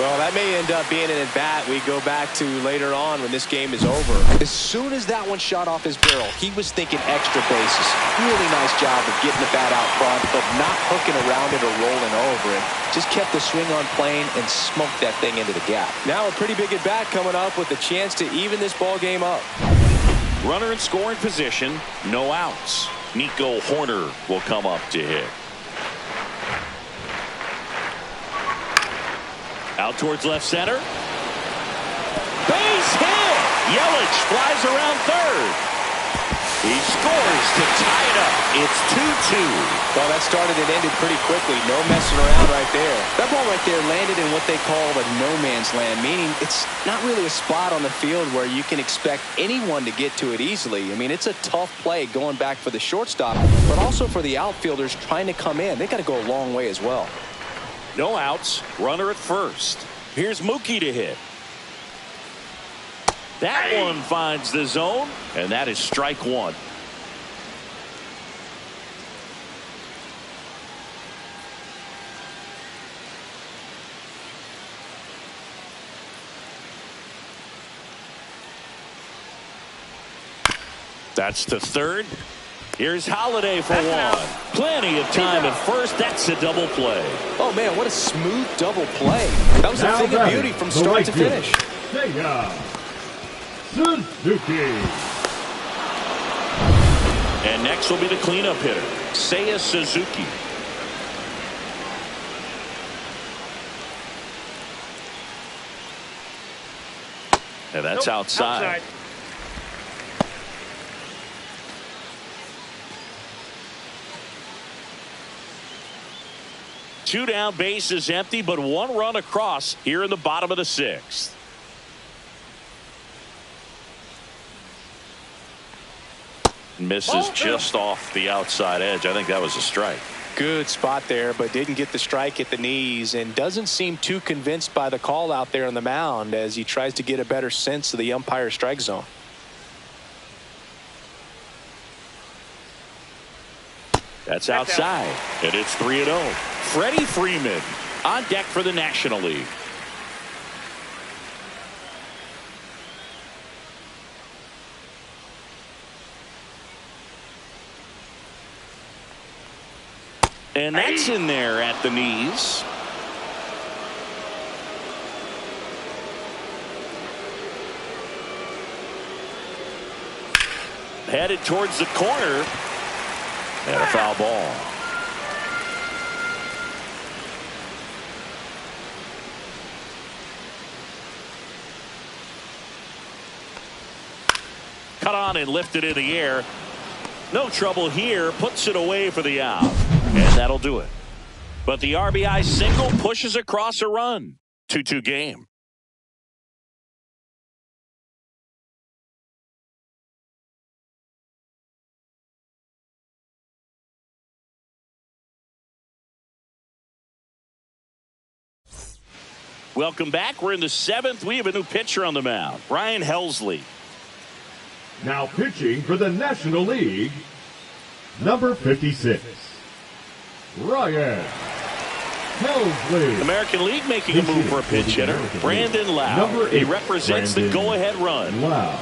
Well, that may end up being an at-bat we go back to later on when this game is over. As soon as that one shot off his barrel, he was thinking extra bases. Really nice job of getting the bat out front, but not hooking around it or rolling over it. Just kept the swing on plane and smoked that thing into the gap. Now a pretty big at-bat coming up with a chance to even this ball game up. Runner in scoring position, no outs. Nico Horner will come up to hit. Out towards left center. Base hit! Yelich flies around third. He scores to tie it up. It's 2-2. Well, that started and ended pretty quickly. No messing around right there. That ball right there landed in what they call a no man's land, meaning it's not really a spot on the field where you can expect anyone to get to it easily. I mean, it's a tough play going back for the shortstop, but also for the outfielders trying to come in. They got to go a long way as well. No outs. Runner at first. Here's Mookie to hit. That one finds the zone, and that is strike one. That's to third. Here's Holiday for one. Plenty of time at first. That's a double play. Oh, man, what a smooth double play. That was a thing of beauty from start to finish. Seiya Suzuki. And next will be the cleanup hitter, Seiya Suzuki. And that's outside. 2 down, base is empty, but 1 run across here in the bottom of the 6th. Misses just off the outside edge. I think that was a strike. Good spot there, but didn't get the strike at the knees and doesn't seem too convinced by the call out there on the mound as he tries to get a better sense of the umpire's strike zone. That's outside, and it's 3-0. Freddie Freeman on deck for the National League. And that's in there at the knees. Headed towards the corner. And a foul ball. Cut on and lifted in the air. No trouble here. Puts it away for the out. And that'll do it. But the RBI single pushes across a run. 2-2 game. Welcome back. We're in the 7th. We have a new pitcher on the mound, Ryan Helsley. Now pitching for the National League, number 56, Ryan Helsley. American League making a move for a pinch hitter, Brandon Lau. He represents the go-ahead run. Lau.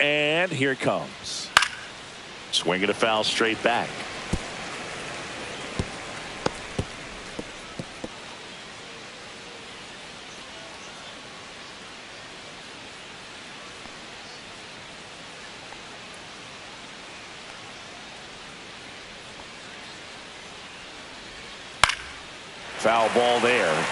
And here it comes. Swinging a foul straight back. Foul ball there.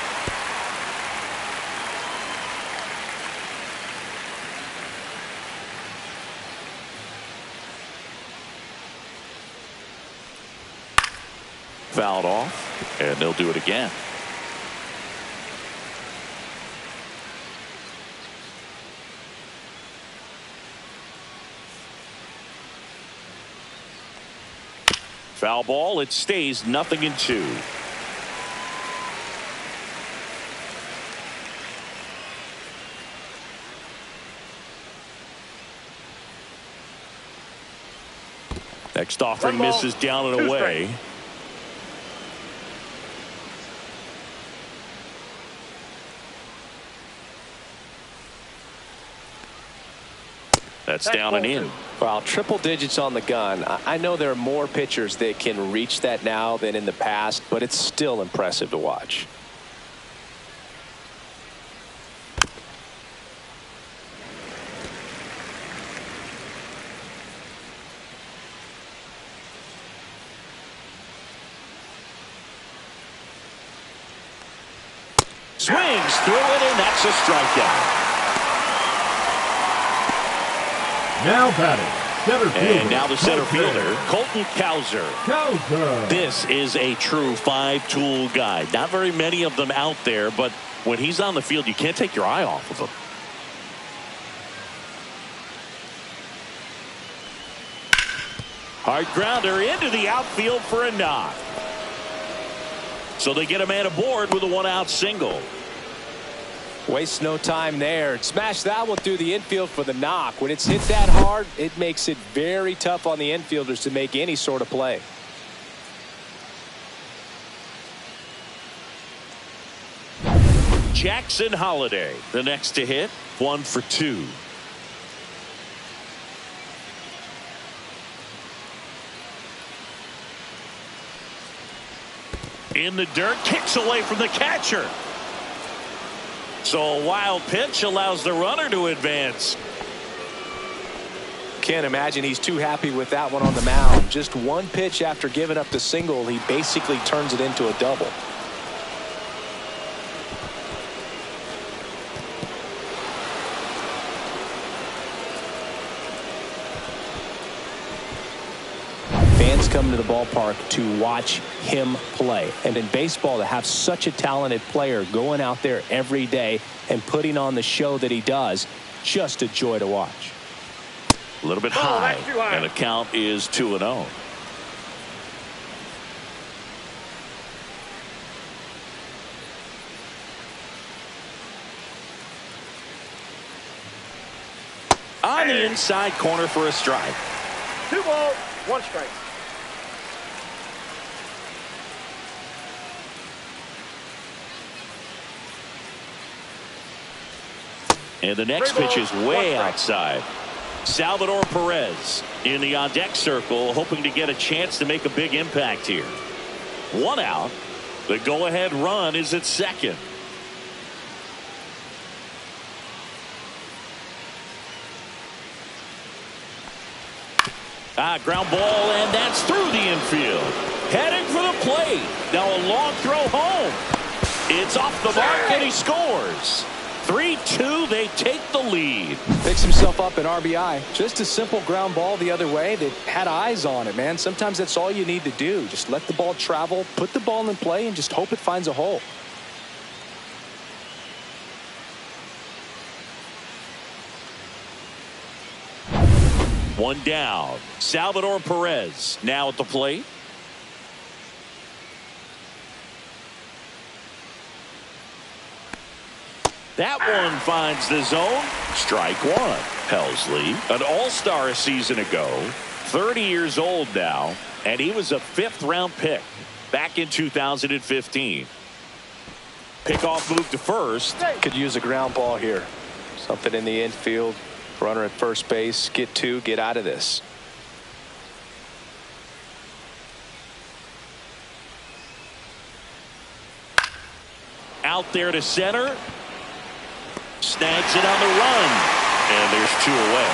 Fouled off, and they'll do it again. Foul ball. It stays 0-2. Next offering misses down and away. That's down and in. Well, triple digits on the gun. I know there are more pitchers that can reach that now than in the past, but it's still impressive to watch. Swings through it, and that's a strikeout. Now batting, center fielder. And now the center fielder, Colton Cowser. This is a true 5-tool guy. Not very many of them out there, but when he's on the field, you can't take your eye off of him. Hard grounder into the outfield for a knock. So they get a man aboard with a one-out single. Waste no time there. Smash that one through the infield for the knock. When it's hit that hard, it makes it very tough on the infielders to make any sort of play. Jackson Holliday, the next to hit, 1 for 2. In the dirt, kicks away from the catcher. So a wild pitch allows the runner to advance. Can't imagine he's too happy with that one on the mound. Just one pitch after giving up the single, he basically turns it into a double. Fans come to the ballpark to watch him play. And in baseball, to have such a talented player going out there every day and putting on the show that he does, just a joy to watch. A little bit high, and the count is 2-0. On the inside corner for a strike. 2 balls, 1 strike. And the next pitch is way outside. Salvador Perez in the on-deck circle, hoping to get a chance to make a big impact here. 1 out. The go-ahead run is at second. Ground ball, and that's through the infield. Heading for the plate. Now a long throw home. It's off the mark, and he scores. 3-2, they take the lead. Picks himself up an RBI. Just a simple ground ball the other way that had eyes on it, man. Sometimes that's all you need to do. Just let the ball travel, put the ball in play, and just hope it finds a hole. One down. Salvador Perez now at the plate. That one finds the zone. Strike 1. Helsley, an all-star a season ago, 30 years old now, and he was a 5th-round pick back in 2015. Pickoff move to first. Could use a ground ball here. Something in the infield. Runner at first base. Get 2. Get out of this. Out there to center. Snags it on the run. And there's 2 away.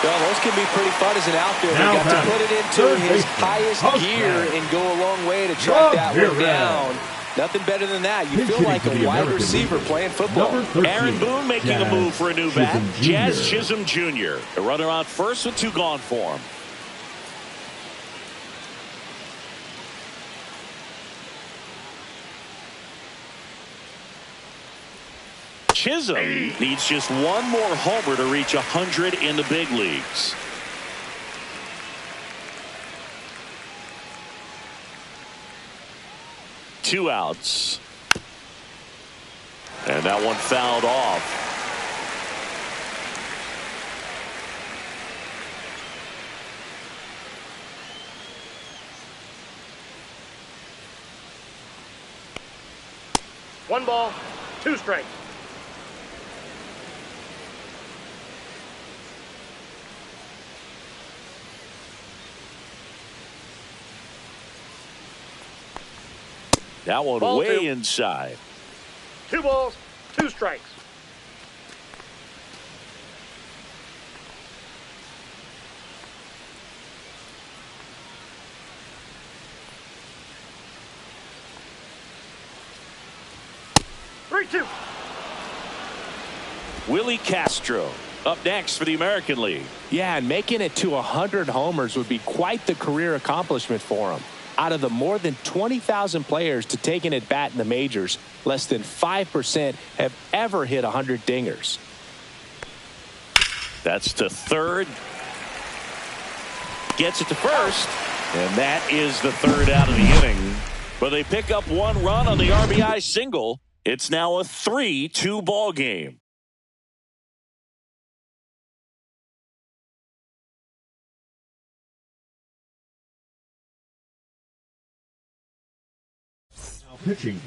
Well, those can be pretty fun as an outfielder. Now He got to put it into his highest gear and go a long way to track that one down. Nothing better than that. You feel like a wide receiver playing football. Aaron Boone making a move for a new bat. Jazz Chisholm Jr. The runner on first with 2 gone for him. Chisholm needs just 1 more homer to reach 100 in the big leagues. Two outs. And that one fouled off. One ball, 2 strikes. That one Ball way 2. inside. 2 balls, 2 strikes. Willie Castro up next for the American League. Yeah, and making it to 100 homers would be quite the career accomplishment for him. Out of the more than 20,000 players to take an at-bat in the majors, less than 5% have ever hit 100 dingers. That's to third. gets it to first. And that is the third out of the inning. But they pick up one run on the RBI single. It's now a 3-2 ball game.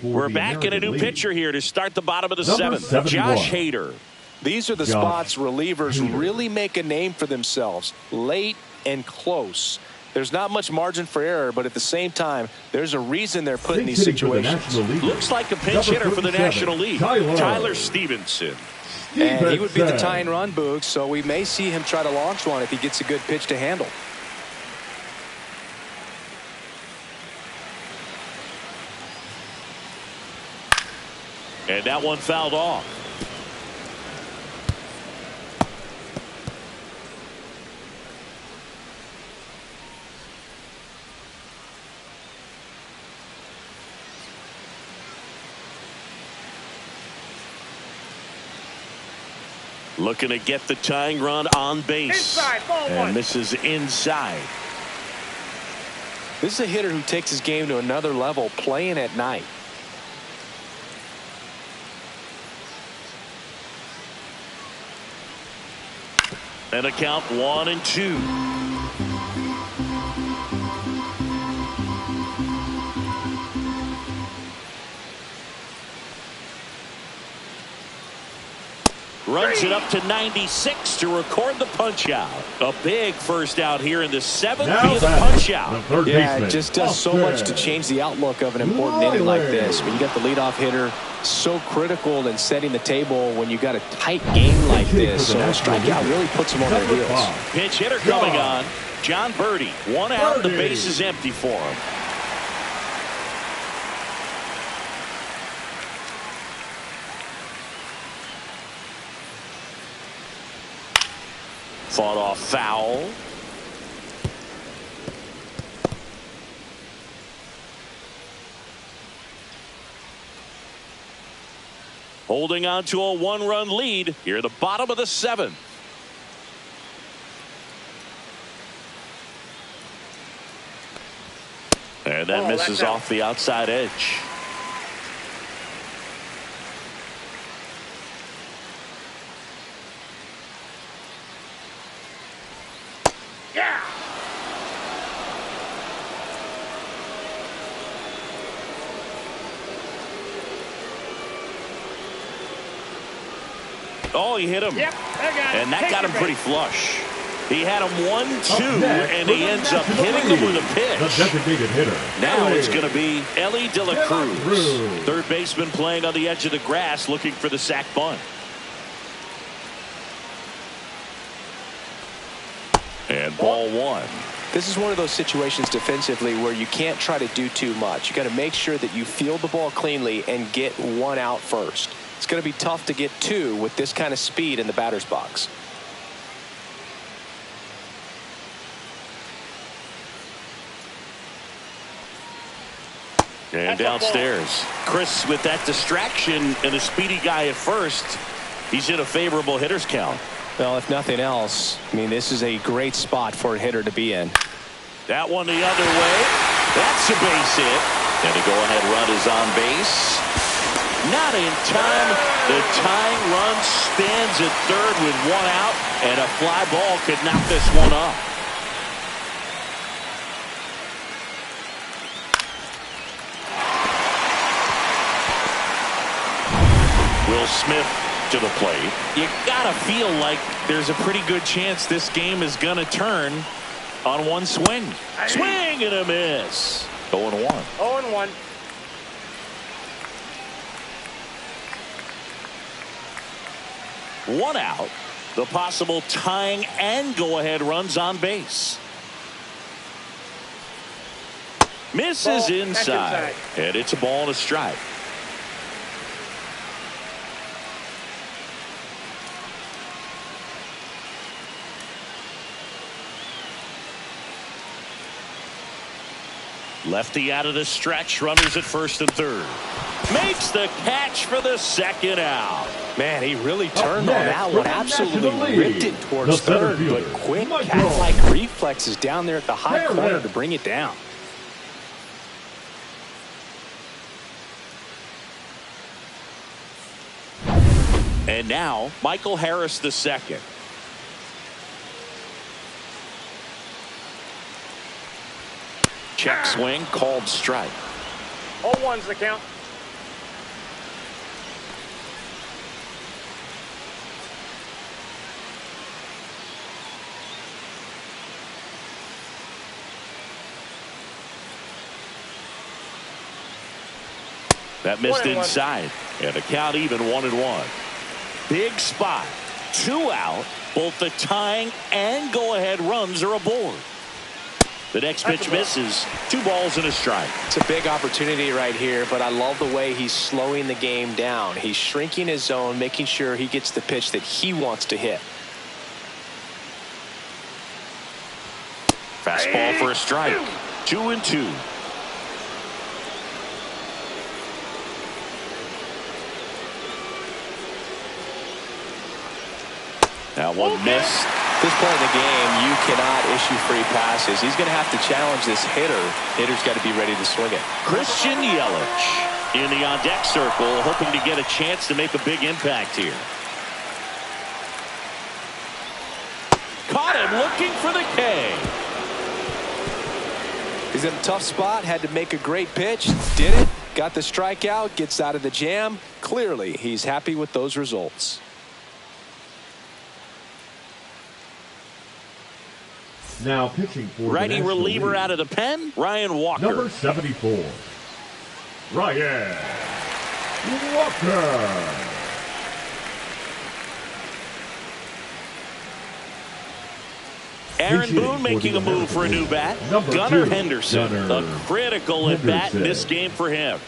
We're back in a new pitcher here to start the bottom of the seventh. 71. Josh Hader. These are the spots relievers really make a name for themselves. Late and close. There's not much margin for error, but at the same time, there's a reason they're put in these situations. Looks like a pinch hitter for the National League. Tyler Stevenson. And he would be the tying run, Boog, so we may see him try to launch one if he gets a good pitch to handle. And that one fouled off. Looking to get the tying run on base. Inside, ball one. And this is inside. This is a hitter who takes his game to another level playing at night. And a count 1-2. Runs it up to 96 to record the punch out. A big first out here in the seventh via the punch out. Yeah, it just does so much to change the outlook of an important inning like this. When you got the leadoff hitter so critical in setting the table when you got a tight game like this. So a strikeout really puts them on their heels. Pinch hitter coming on. John Birdie. One out. The base is empty for him. Fought off foul. Holding on to a one-run lead here at the bottom of the seventh. And that misses off the outside edge. Yeah. Oh, he hit him. Yep, and that got him pretty flush. He had him 1-2, and he ends up hitting him with a pitch. The designated hitter. Now it's going to be Elly De La Cruz. Third baseman playing on the edge of the grass looking for the sac bunt. And ball one. This is one of those situations defensively where you can't try to do too much. You got to make sure that you field the ball cleanly and get one out first. It's going to be tough to get two with this kind of speed in the batter's box. And downstairs, Chris, with that distraction and a speedy guy at first, he's in a favorable hitter's count. Well, if nothing else, I mean, this is a great spot for a hitter to be in. That one the other way. That's a base hit. And the go-ahead run is on base. Not in time. The tying run stands at third with one out, and a fly ball could knock this one up. Will Smith to the plate. You gotta feel like there's a pretty good chance this game is gonna turn on one swing. Swing and a miss. 0-1. 0-1. One out. The possible tying and go-ahead runs on base. Misses inside. And it's a ball and a strike. Lefty out of the stretch. Runners at first and third. Makes the catch for the second out. Man, he really turned on that one. Absolutely ripped it The towards center third, but fielder, quick Michael cat-like reflexes down there at the high corner Harris. to bring it down. And now, Michael Harris II. Check swing, called strike. 0-1's the count. That missed 1-1. inside. And the count even 1-1. Big spot. 2 out. Both the tying and go-ahead runs are aboard. The next pitch misses. 2 balls and a strike. It's a big opportunity right here, but I love the way he's slowing the game down. He's shrinking his zone, making sure he gets the pitch that he wants to hit. Fastball for a strike. 2-2. That one missed. At this point in the game, you cannot issue free passes. He's going to have to challenge this hitter. Hitter's got to be ready to swing it. Christian Yelich in the on-deck circle, hoping to get a chance to make a big impact here. Caught him looking for the K. He's in a tough spot, had to make a great pitch, did it, got the strikeout, gets out of the jam. Clearly, he's happy with those results. Now pitching for the Righty National reliever League, out of the pen, Ryan Walker. number 74, Ryan Walker. Aaron Pitching Boone for making the a move for a new bat. Number Gunnar 2, Henderson, Gunnar a critical at bat in this Henderson. game for him.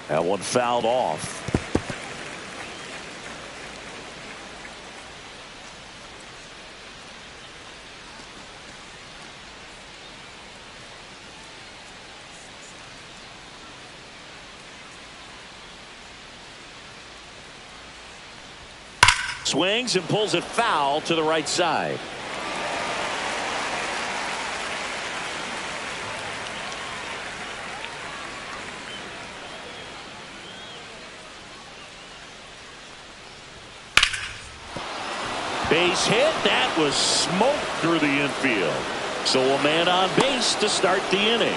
That one fouled off. Swings and pulls it foul to the right side. Base hit. That was smoke through the infield. So a man on base to start the inning.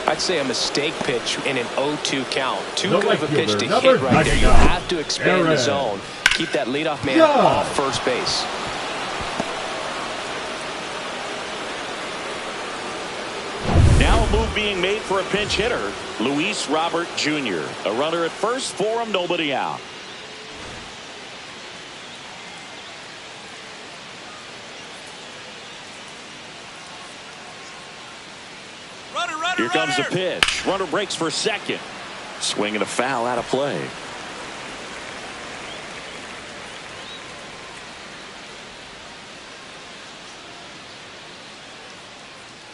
I'd say a mistake pitch in an 0-2 count. Too The good of a right pitch to fielder, hit number right there. You 99, have to expand the Aaron zone. Keep that leadoff man Judge. off first base. Now a move being made for a pinch hitter, Luis Robert Jr. A runner at first for him, nobody out. Here comes the pitch. Runner breaks for second. Swinging a foul out of play.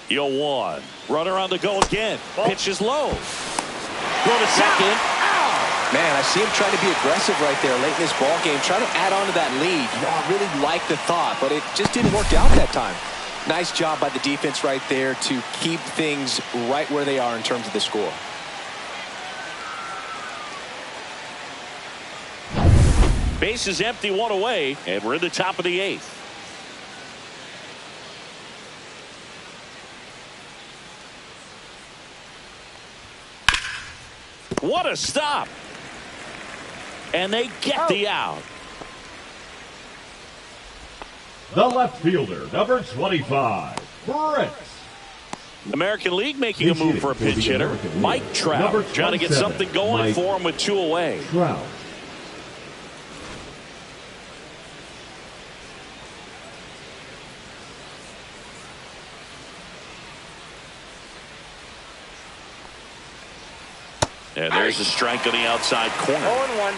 Yo, 1. Runner on the go again. Pitch is low. Go to second. Man, I see him trying to be aggressive right there late in this ball game, trying to add on to that lead. You know, I really like the thought, but it just didn't work out that time. Nice job by the defense right there to keep things right where they are in terms of the score. Base is empty, 1 away, and we're in the top of the 8th. What a stop. And they get the out. The left fielder, number 25, Brett. American League making a move for a pinch hitter. Mike Trout Number trying to get 27, something going Mike for him with 2 away. Trout. And there's a strike on the outside corner. 0-1.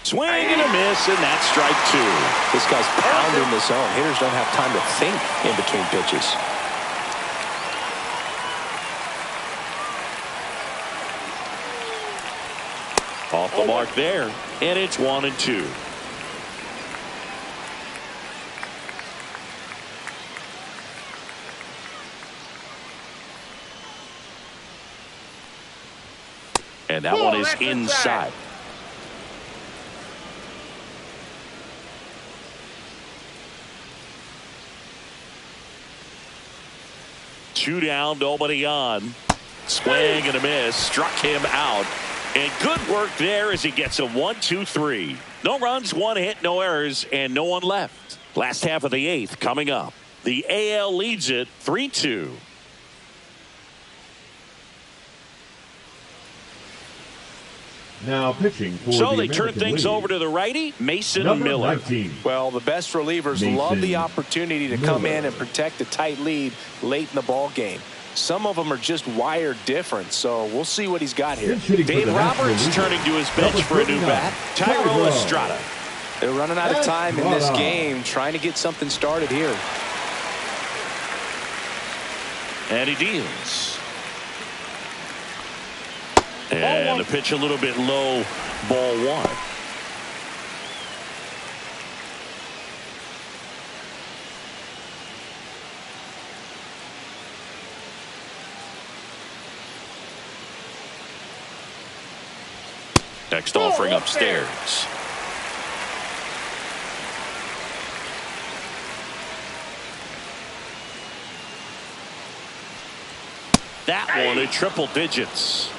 Swing and a miss, and that's strike two. This guy's pounding the zone. Hitters don't have time to think in between pitches. Off the mark there, and it's 1-2. And that one is inside. Two down, nobody on. Swing and a miss, struck him out. And good work there as he gets a 1-2-3. No runs, one hit, no errors, and no one left. Last half of the eighth coming up. The AL leads it 3-2. Now pitching for So the they turn American things League. over to the righty, Mason Number Miller. 19. Well, the best relievers love the opportunity to come in and protect a tight lead late in the ball game. Some of them are just wired different, so we'll see what he's got here. Dave Roberts turning to his bench for a new bat. Thairo Estrada. They're running out of time in this game, trying to get something started here. And he deals. And the pitch a little bit low, ball one. Next offering upstairs. That one in triple digits.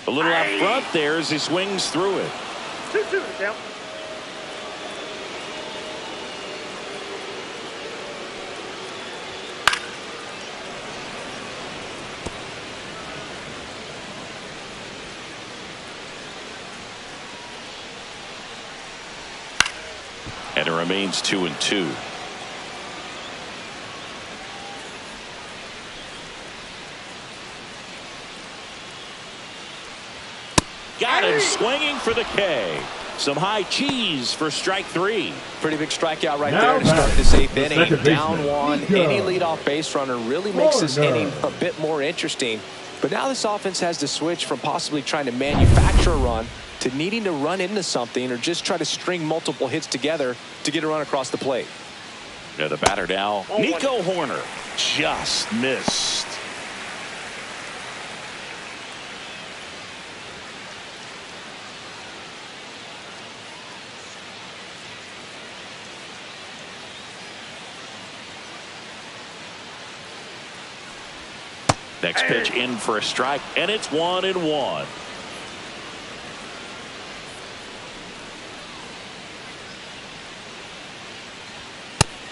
A little out front there as he swings through it. 2-2 the count. And it remains 2-2. Got him swinging for the K. Some high cheese for strike three. Pretty big strikeout right Now there to start this eighth the inning. second Down baseman, one. Nico. Any leadoff base runner really makes this inning a bit more interesting. But now this offense has to switch from possibly trying to manufacture a run to needing to run into something or just try to string multiple hits together to get a run across the plate. Yeah, the batter now, Nico Horner, just missed. Next pitch in for a strike, and it's 1-1.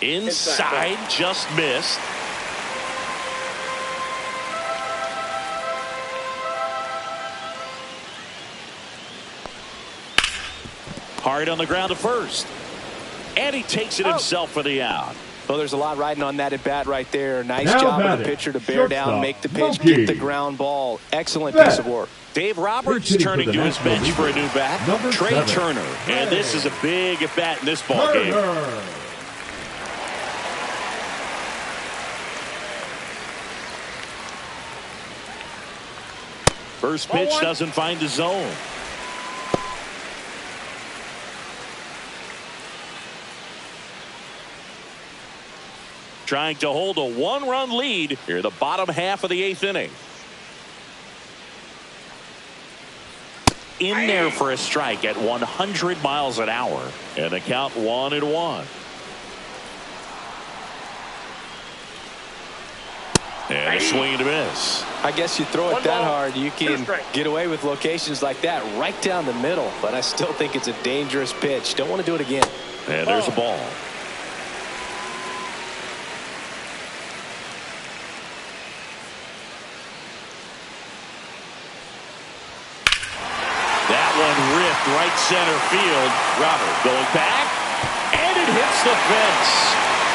Inside, just missed. Hard on the ground to first. And he takes it himself for the out. Well, there's a lot riding on that at bat right there. Nice Now job of batting, the pitcher to bear down, shortstop, make the pitch, Monkey. get the ground ball. Excellent piece of work. Dave Roberts Hitting for turning the to his National bench League. for a new bat. Number Trey 7. Turner. And this is a big at bat in this ball game. Turner. First pitch doesn't find the zone. Trying to hold a one-run lead here, the bottom half of the eighth inning. In there for a strike at 100 miles an hour. And the count 1-1. And a swing and a miss. I guess you throw it One that ball, hard, you two can strikes. get away with locations like that right down the middle. But I still think it's a dangerous pitch. Don't want to do it again. And there's a ball. That one ripped right center field. Robert going back, and it hits the fence.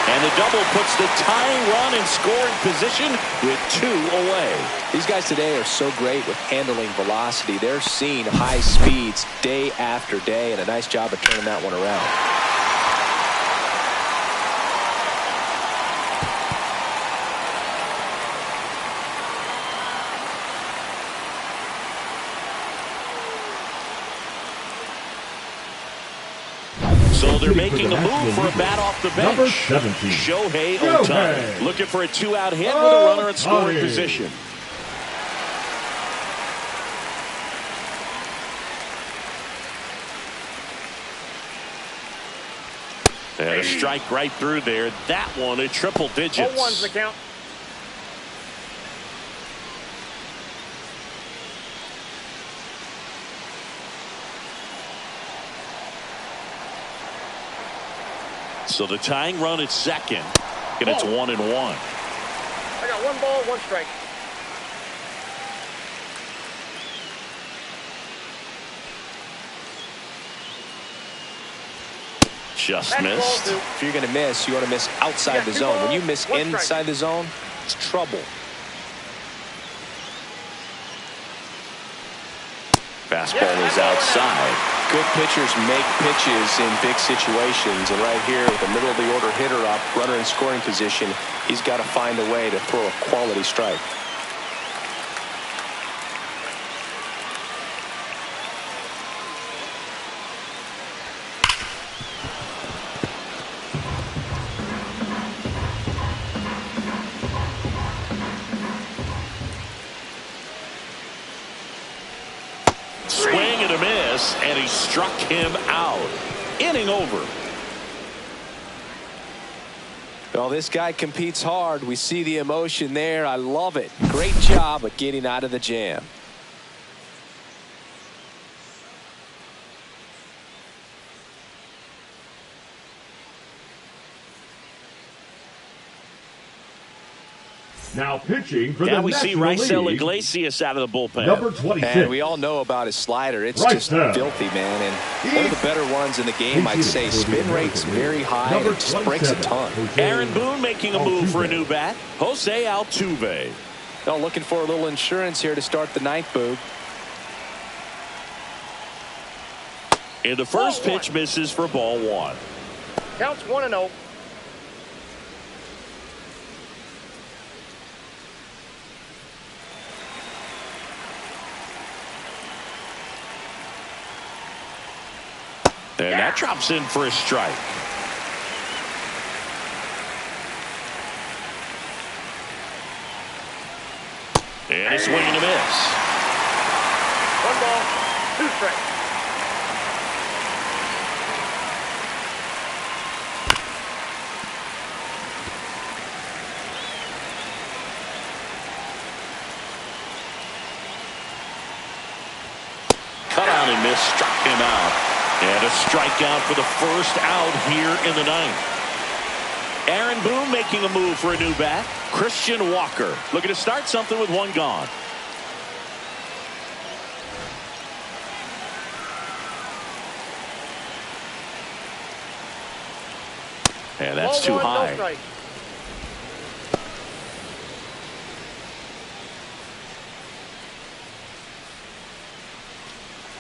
And the double puts the tying run in scoring position with 2 away. These guys today are so great with handling velocity. They're seeing high speeds day after day, and a nice job of turning that one around. So they're making a move for a bat off the bench. Number 17. Shohei Ohtani looking for a 2-out hit with a runner in scoring position. And a strike right through there. That one at triple digits. 0-1's the count. So the tying run at second, and it's 1-1. I got 1 ball, 1 strike. Just That's missed. ball 2. If you're going to miss, you want to miss outside the zone. When you miss inside the zone, it's trouble. Fastball is outside. Good pitchers make pitches in big situations, and right here, with the middle of the order hitter up, runner in scoring position, he's got to find a way to throw a quality strike. Swing and a miss, and he struck him out. Inning over. Well, this guy competes hard. We see the emotion there. I love it. Great job of getting out of the jam. Now pitching for Now the we see National Raisel League, Iglesias out of the bullpen. number 26. And we all know about his slider. It's just Raisel. filthy, man. And one of the better ones in the game, I'd say. Spin rate's very high, and Number it just breaks a 27, ton. Jose Aaron Boone making a move for a Altuve. new bat. Jose Altuve. Well, looking for a little insurance here to start the ninth, Boog. And the first Ball 1. pitch misses for ball 1. Counts 1-0. And that drops in for a strike. And a swing and a miss. 1 ball, 2 strikes. Cut out and miss, struck him out. And a strikeout for the first out here in the ninth. Aaron Boone making a move for a new bat. Christian Walker looking to start something with 1 gone. And that's Ball too 1, no high. strike.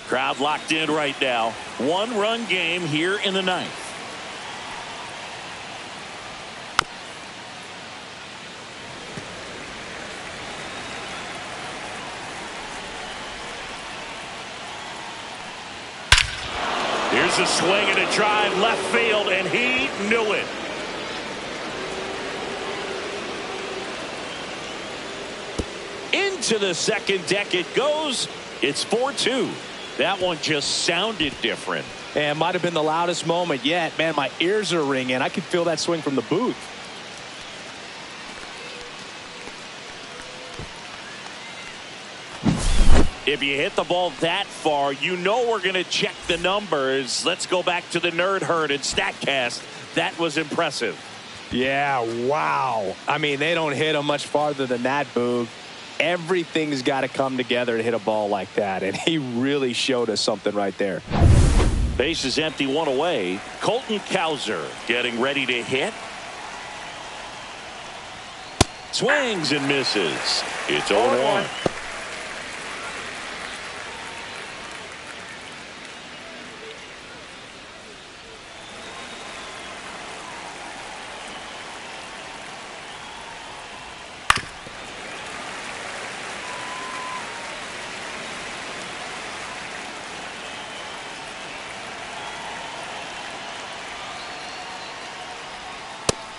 Crowd locked in right now. 1-run game here in the ninth. Here's a swing and a drive left field, and he knew it. Into the second deck it goes. It's 4-2. That one just sounded different. And might have been the loudest moment yet. Man, my ears are ringing. I could feel that swing from the booth. If you hit the ball that far, you know we're going to check the numbers. Let's go back to the Nerd Herd and StatCast. That was impressive. Yeah, wow. I mean, they don't hit them much farther than that, Boog. Everything's got to come together to hit a ball like that, and he really showed us something right there. Base is empty, 1 away. Colton Cowser getting ready to hit. Swings and misses. It's 0-1.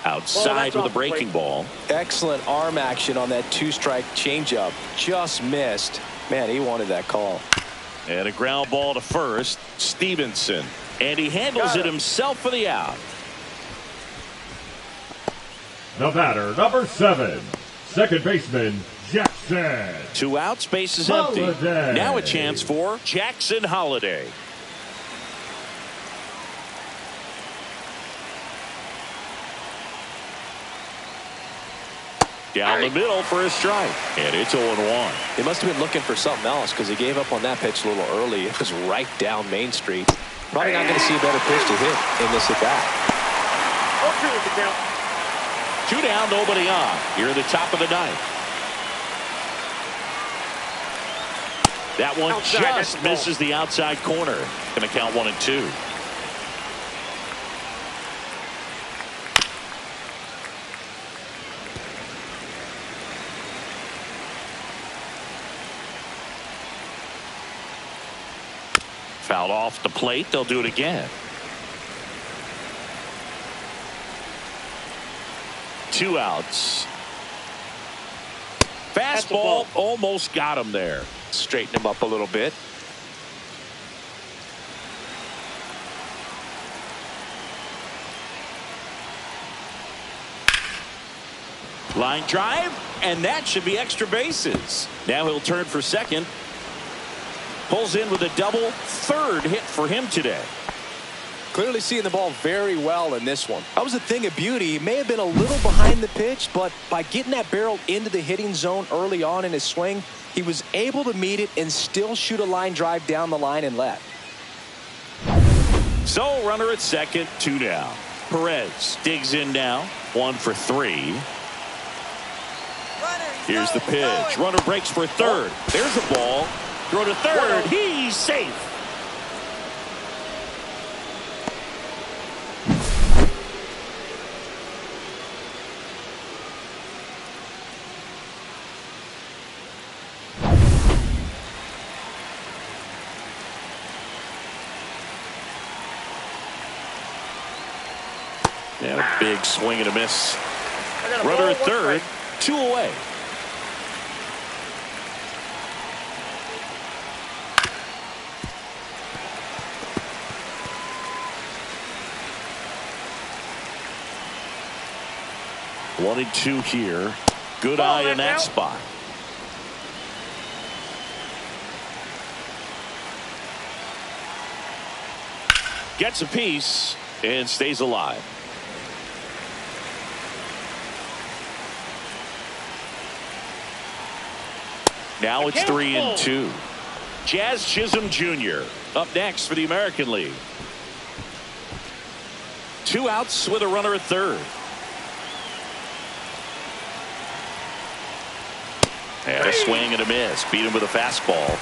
Outside with a breaking ball. Excellent arm action on that two-strike changeup. Just missed. Man, he wanted that call. And a ground ball to first. Stevenson. And he handles it himself for the out. The batter, number 7, second baseman, Jackson. 2 outs, base is empty. Holliday. Now a chance for Jackson Holliday. Down the middle for a strike. And it's 0-1. He must have been looking for something else because he gave up on that pitch a little early. It was right down Main Street. Probably not going to see a better pitch to hit in this at-bat. 0-2 is the count. 2 down, nobody on. Here at the top of the ninth. That one Outside, just misses the outside corner. Going to count 1-2. Fouled off the plate. They'll do it again. 2 outs. Fastball almost got him there. Straighten him up a little bit. Line drive, and that should be extra bases. Now he'll turn for second. Pulls in with a double. Third hit for him today. Clearly seeing the ball very well in this one. That was a thing of beauty. He may have been a little behind the pitch, but by getting that barrel into the hitting zone early on in his swing, he was able to meet it and still shoot a line drive down the line and left. So runner at second, 2 down. Perez digs in now. 1 for 3. Here's the pitch. Runner breaks for third. There's a ball. Throw to third. He's safe. And a big swing and a miss. Runner at third, 2 away. One and 2 here. Good eye in that spot. Gets a piece and stays alive. Now it's 3 and 2. Jazz Chisholm Jr. up next for the American League. 2 outs with a runner at third. And a swing and a miss. Beat him with a fastball.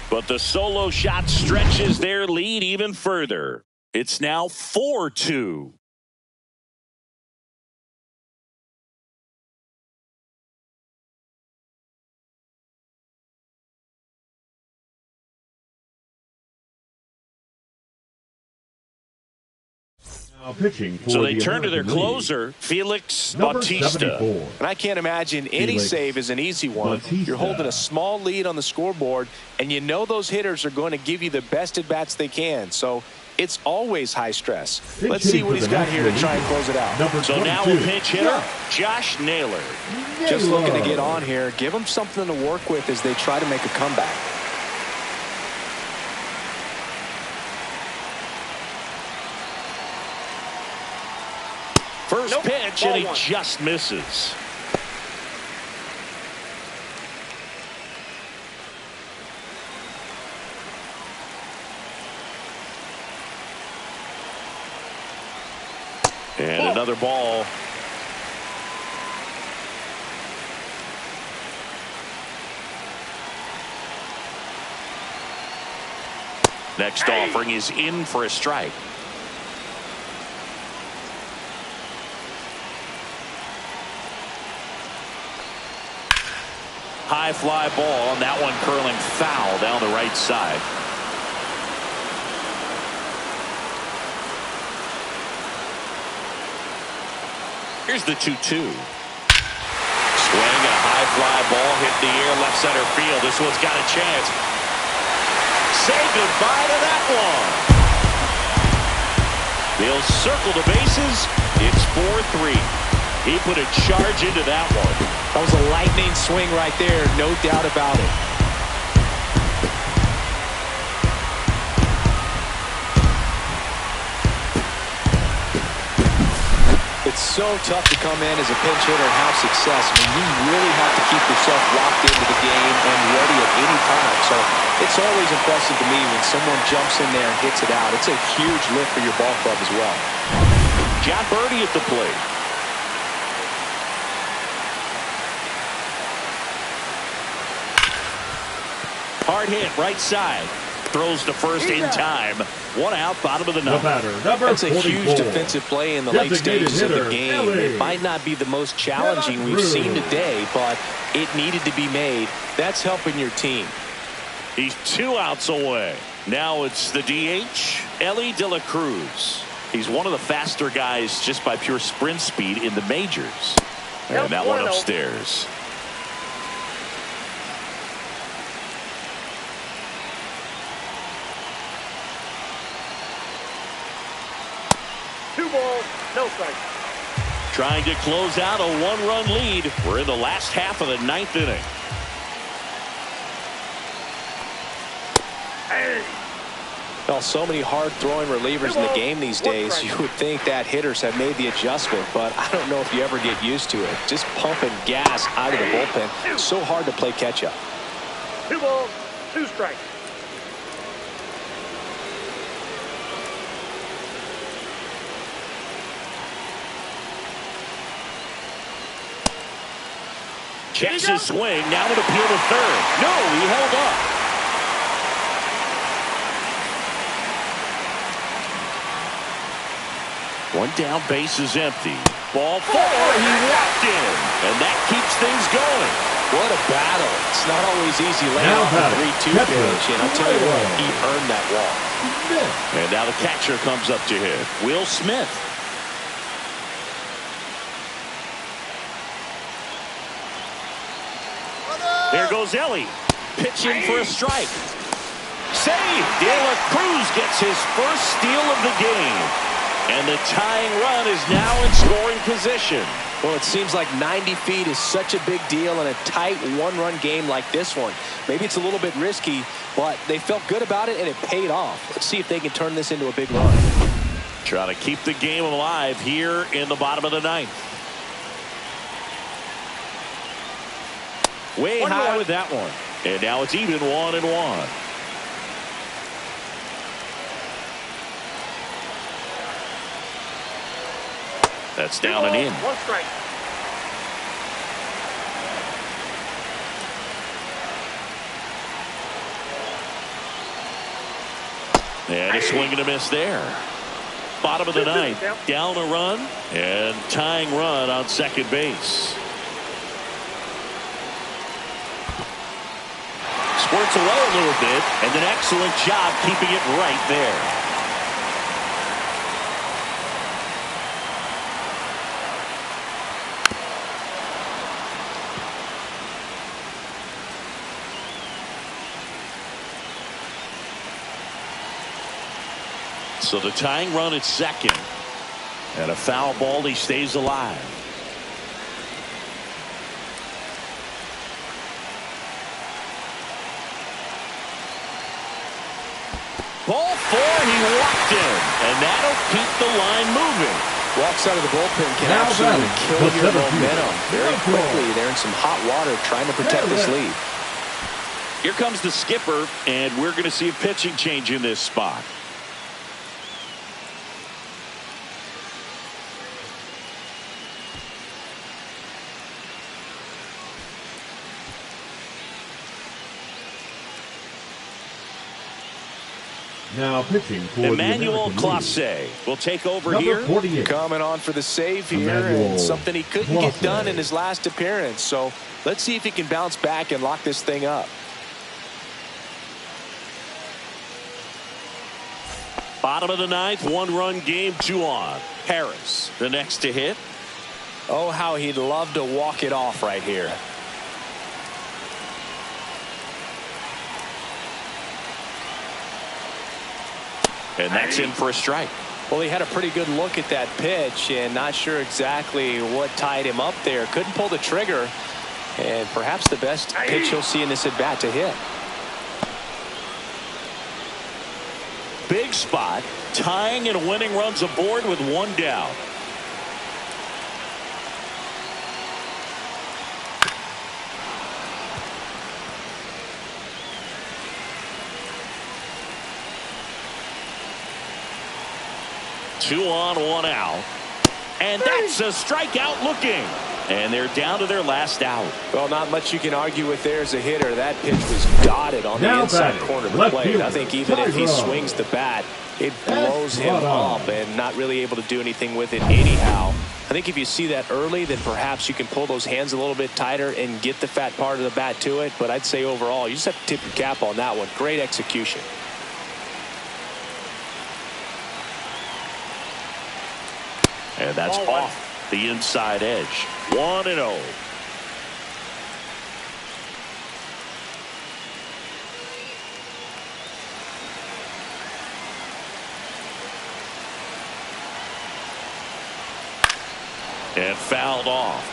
But the solo shot stretches their lead even further. It's now 4-2. Pitching for So they the turn to their American League. closer, Felix Number Bautista. 74. And I can't imagine any Felix save is an easy one. Bautista. You're holding a small lead on the scoreboard, and you know those hitters are going to give you the best at-bats they can. So it's always high stress. Let's see what he's got here to try and close it out. Number So now a 22. pinch hitter, Josh Naylor. Just looking to get on here. Give them something to work with as they try to make a comeback. First pitch, and he Ball 1. just misses. And another ball. Next offering is in for a strike. High fly ball, and that one curling foul down the right side. Here's the 2-2. Swing and a high fly ball hit the air left center field. This one's got a chance. Say goodbye to that one. They'll circle the bases. It's 4-3. He put a charge into that one. That was a lightning swing right there, no doubt about it. It's so tough to come in as a pinch hitter and have success. I mean, you really have to keep yourself locked into the game and ready at any time. So it's always impressive to me when someone jumps in there and hits it out. It's a huge lift for your ball club as well. Jon Berti at the plate. Hard hit, right side. Throws to first in time. One out, bottom of the ninth. That's a huge defensive play in the late stages of the game. It might not be the most challenging we've seen today, but it needed to be made. That's helping your team. He's 2 outs away. Now it's the DH, Elly De La Cruz. He's one of the faster guys just by pure sprint speed in the majors. And that one upstairs. No strike. Trying to close out a 1-run lead. We're in the last half of the 9th inning. Well, so many hard-throwing relievers in the game these days. You would think that hitters have made the adjustment, but I don't know if you ever get used to it. Just pumping gas out of the bullpen. It's so hard to play catch-up. 2 balls, 2 strikes. Checks his swing. Now would appeal to third. No, he held up. One down, base is empty. Ball 4. He walked in, and that keeps things going. What a battle. It's not always easy laying off the 3-2 pitch, and I'll tell you what, he earned that walk. And now the catcher comes up to hit. Will Smith. There goes Elly. Pitching for a strike. Save. De La Cruz gets his first steal of the game. And the tying run is now in scoring position. Well, it seems like 90 feet is such a big deal in a tight 1-run game like this one. Maybe it's a little bit risky, but they felt good about it, and it paid off. Let's see if they can turn this into a big run. Try to keep the game alive here in the bottom of the 9th. Way high with that one. And now it's even 1-1. That's down and in. 1 strike. And a swing and a miss there. Bottom of the 9th. Down a run and tying run on second base. Squirts away a little bit, and an excellent job keeping it right there. So the tying run at second, and a foul ball. He stays alive. Ball 4, he walked in, and that'll keep the line moving. Walks out of the bullpen can absolutely kill your momentum very quickly. They're in some hot water trying to protect this lead. Here comes the skipper, and we're going to see a pitching change in this spot. Now pitching for the Emmanuel American League, Clase will take over number here. 48. Coming on for the save here, Emmanuel and something he couldn't get Clase. done in his last appearance. So let's see if he can bounce back and lock this thing up. Bottom of the ninth, 1-run game, 2 on. Harris, the next to hit. Oh, how he'd love to walk it off right here. And that's in for a strike. Well, he had a pretty good look at that pitch and not sure exactly what tied him up there. Couldn't pull the trigger, and perhaps the best pitch he'll see in this at bat to hit. Big spot, tying and winning runs aboard with 1 down. Two on, 1 out. And that's a strikeout looking. And they're down to their last out. Well, not much you can argue with there as a hitter. That pitch was dotted on the Now inside batting, corner of the left plate. fielder, I think even if he Tyrone. swings the bat, it blows him Tyrone. up and not really able to do anything with it anyhow. I think if you see that early, then perhaps you can pull those hands a little bit tighter and get the fat part of the bat to it. But I'd say overall, you just have to tip your cap on that one. Great execution. And that's Ball one. off the inside edge. 1-0. And fouled off.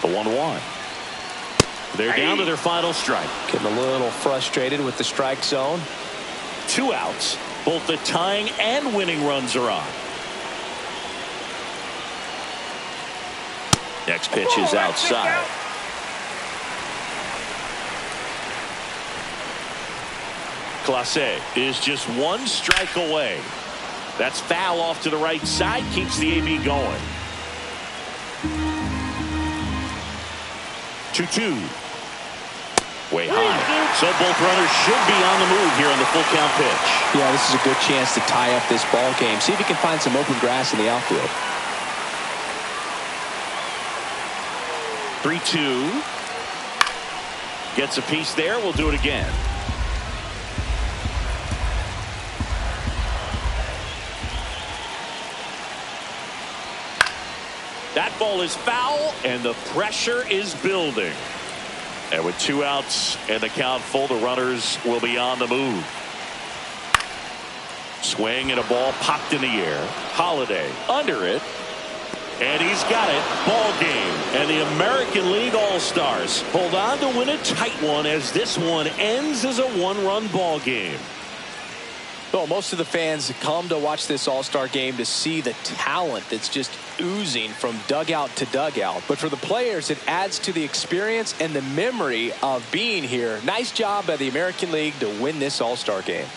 The 1-1. They're down to their final strike. Getting a little frustrated with the strike zone. 2 outs. Both the tying and winning runs are on. Next pitch is outside. Clase is just 1 strike away. That's foul off to the right side. Keeps the AB going. 2-2. Way high. So both runners should be on the move here on the full count pitch. Yeah, this is a good chance to tie up this ball game. See if he can find some open grass in the outfield. 3-2. Gets a piece there. We'll do it again. That ball is foul, and the pressure is building. And with 2 outs and the count full, the runners will be on the move. Swing and a ball popped in the air. Holiday under it. And he's got it. Ball game. And the American League All-Stars hold on to win a tight one as this one ends as a 1-run ball game. Well, most of the fans come to watch this All-Star game to see the talent that's just oozing from dugout to dugout. But for the players, it adds to the experience and the memory of being here. Nice job by the American League to win this All-Star game.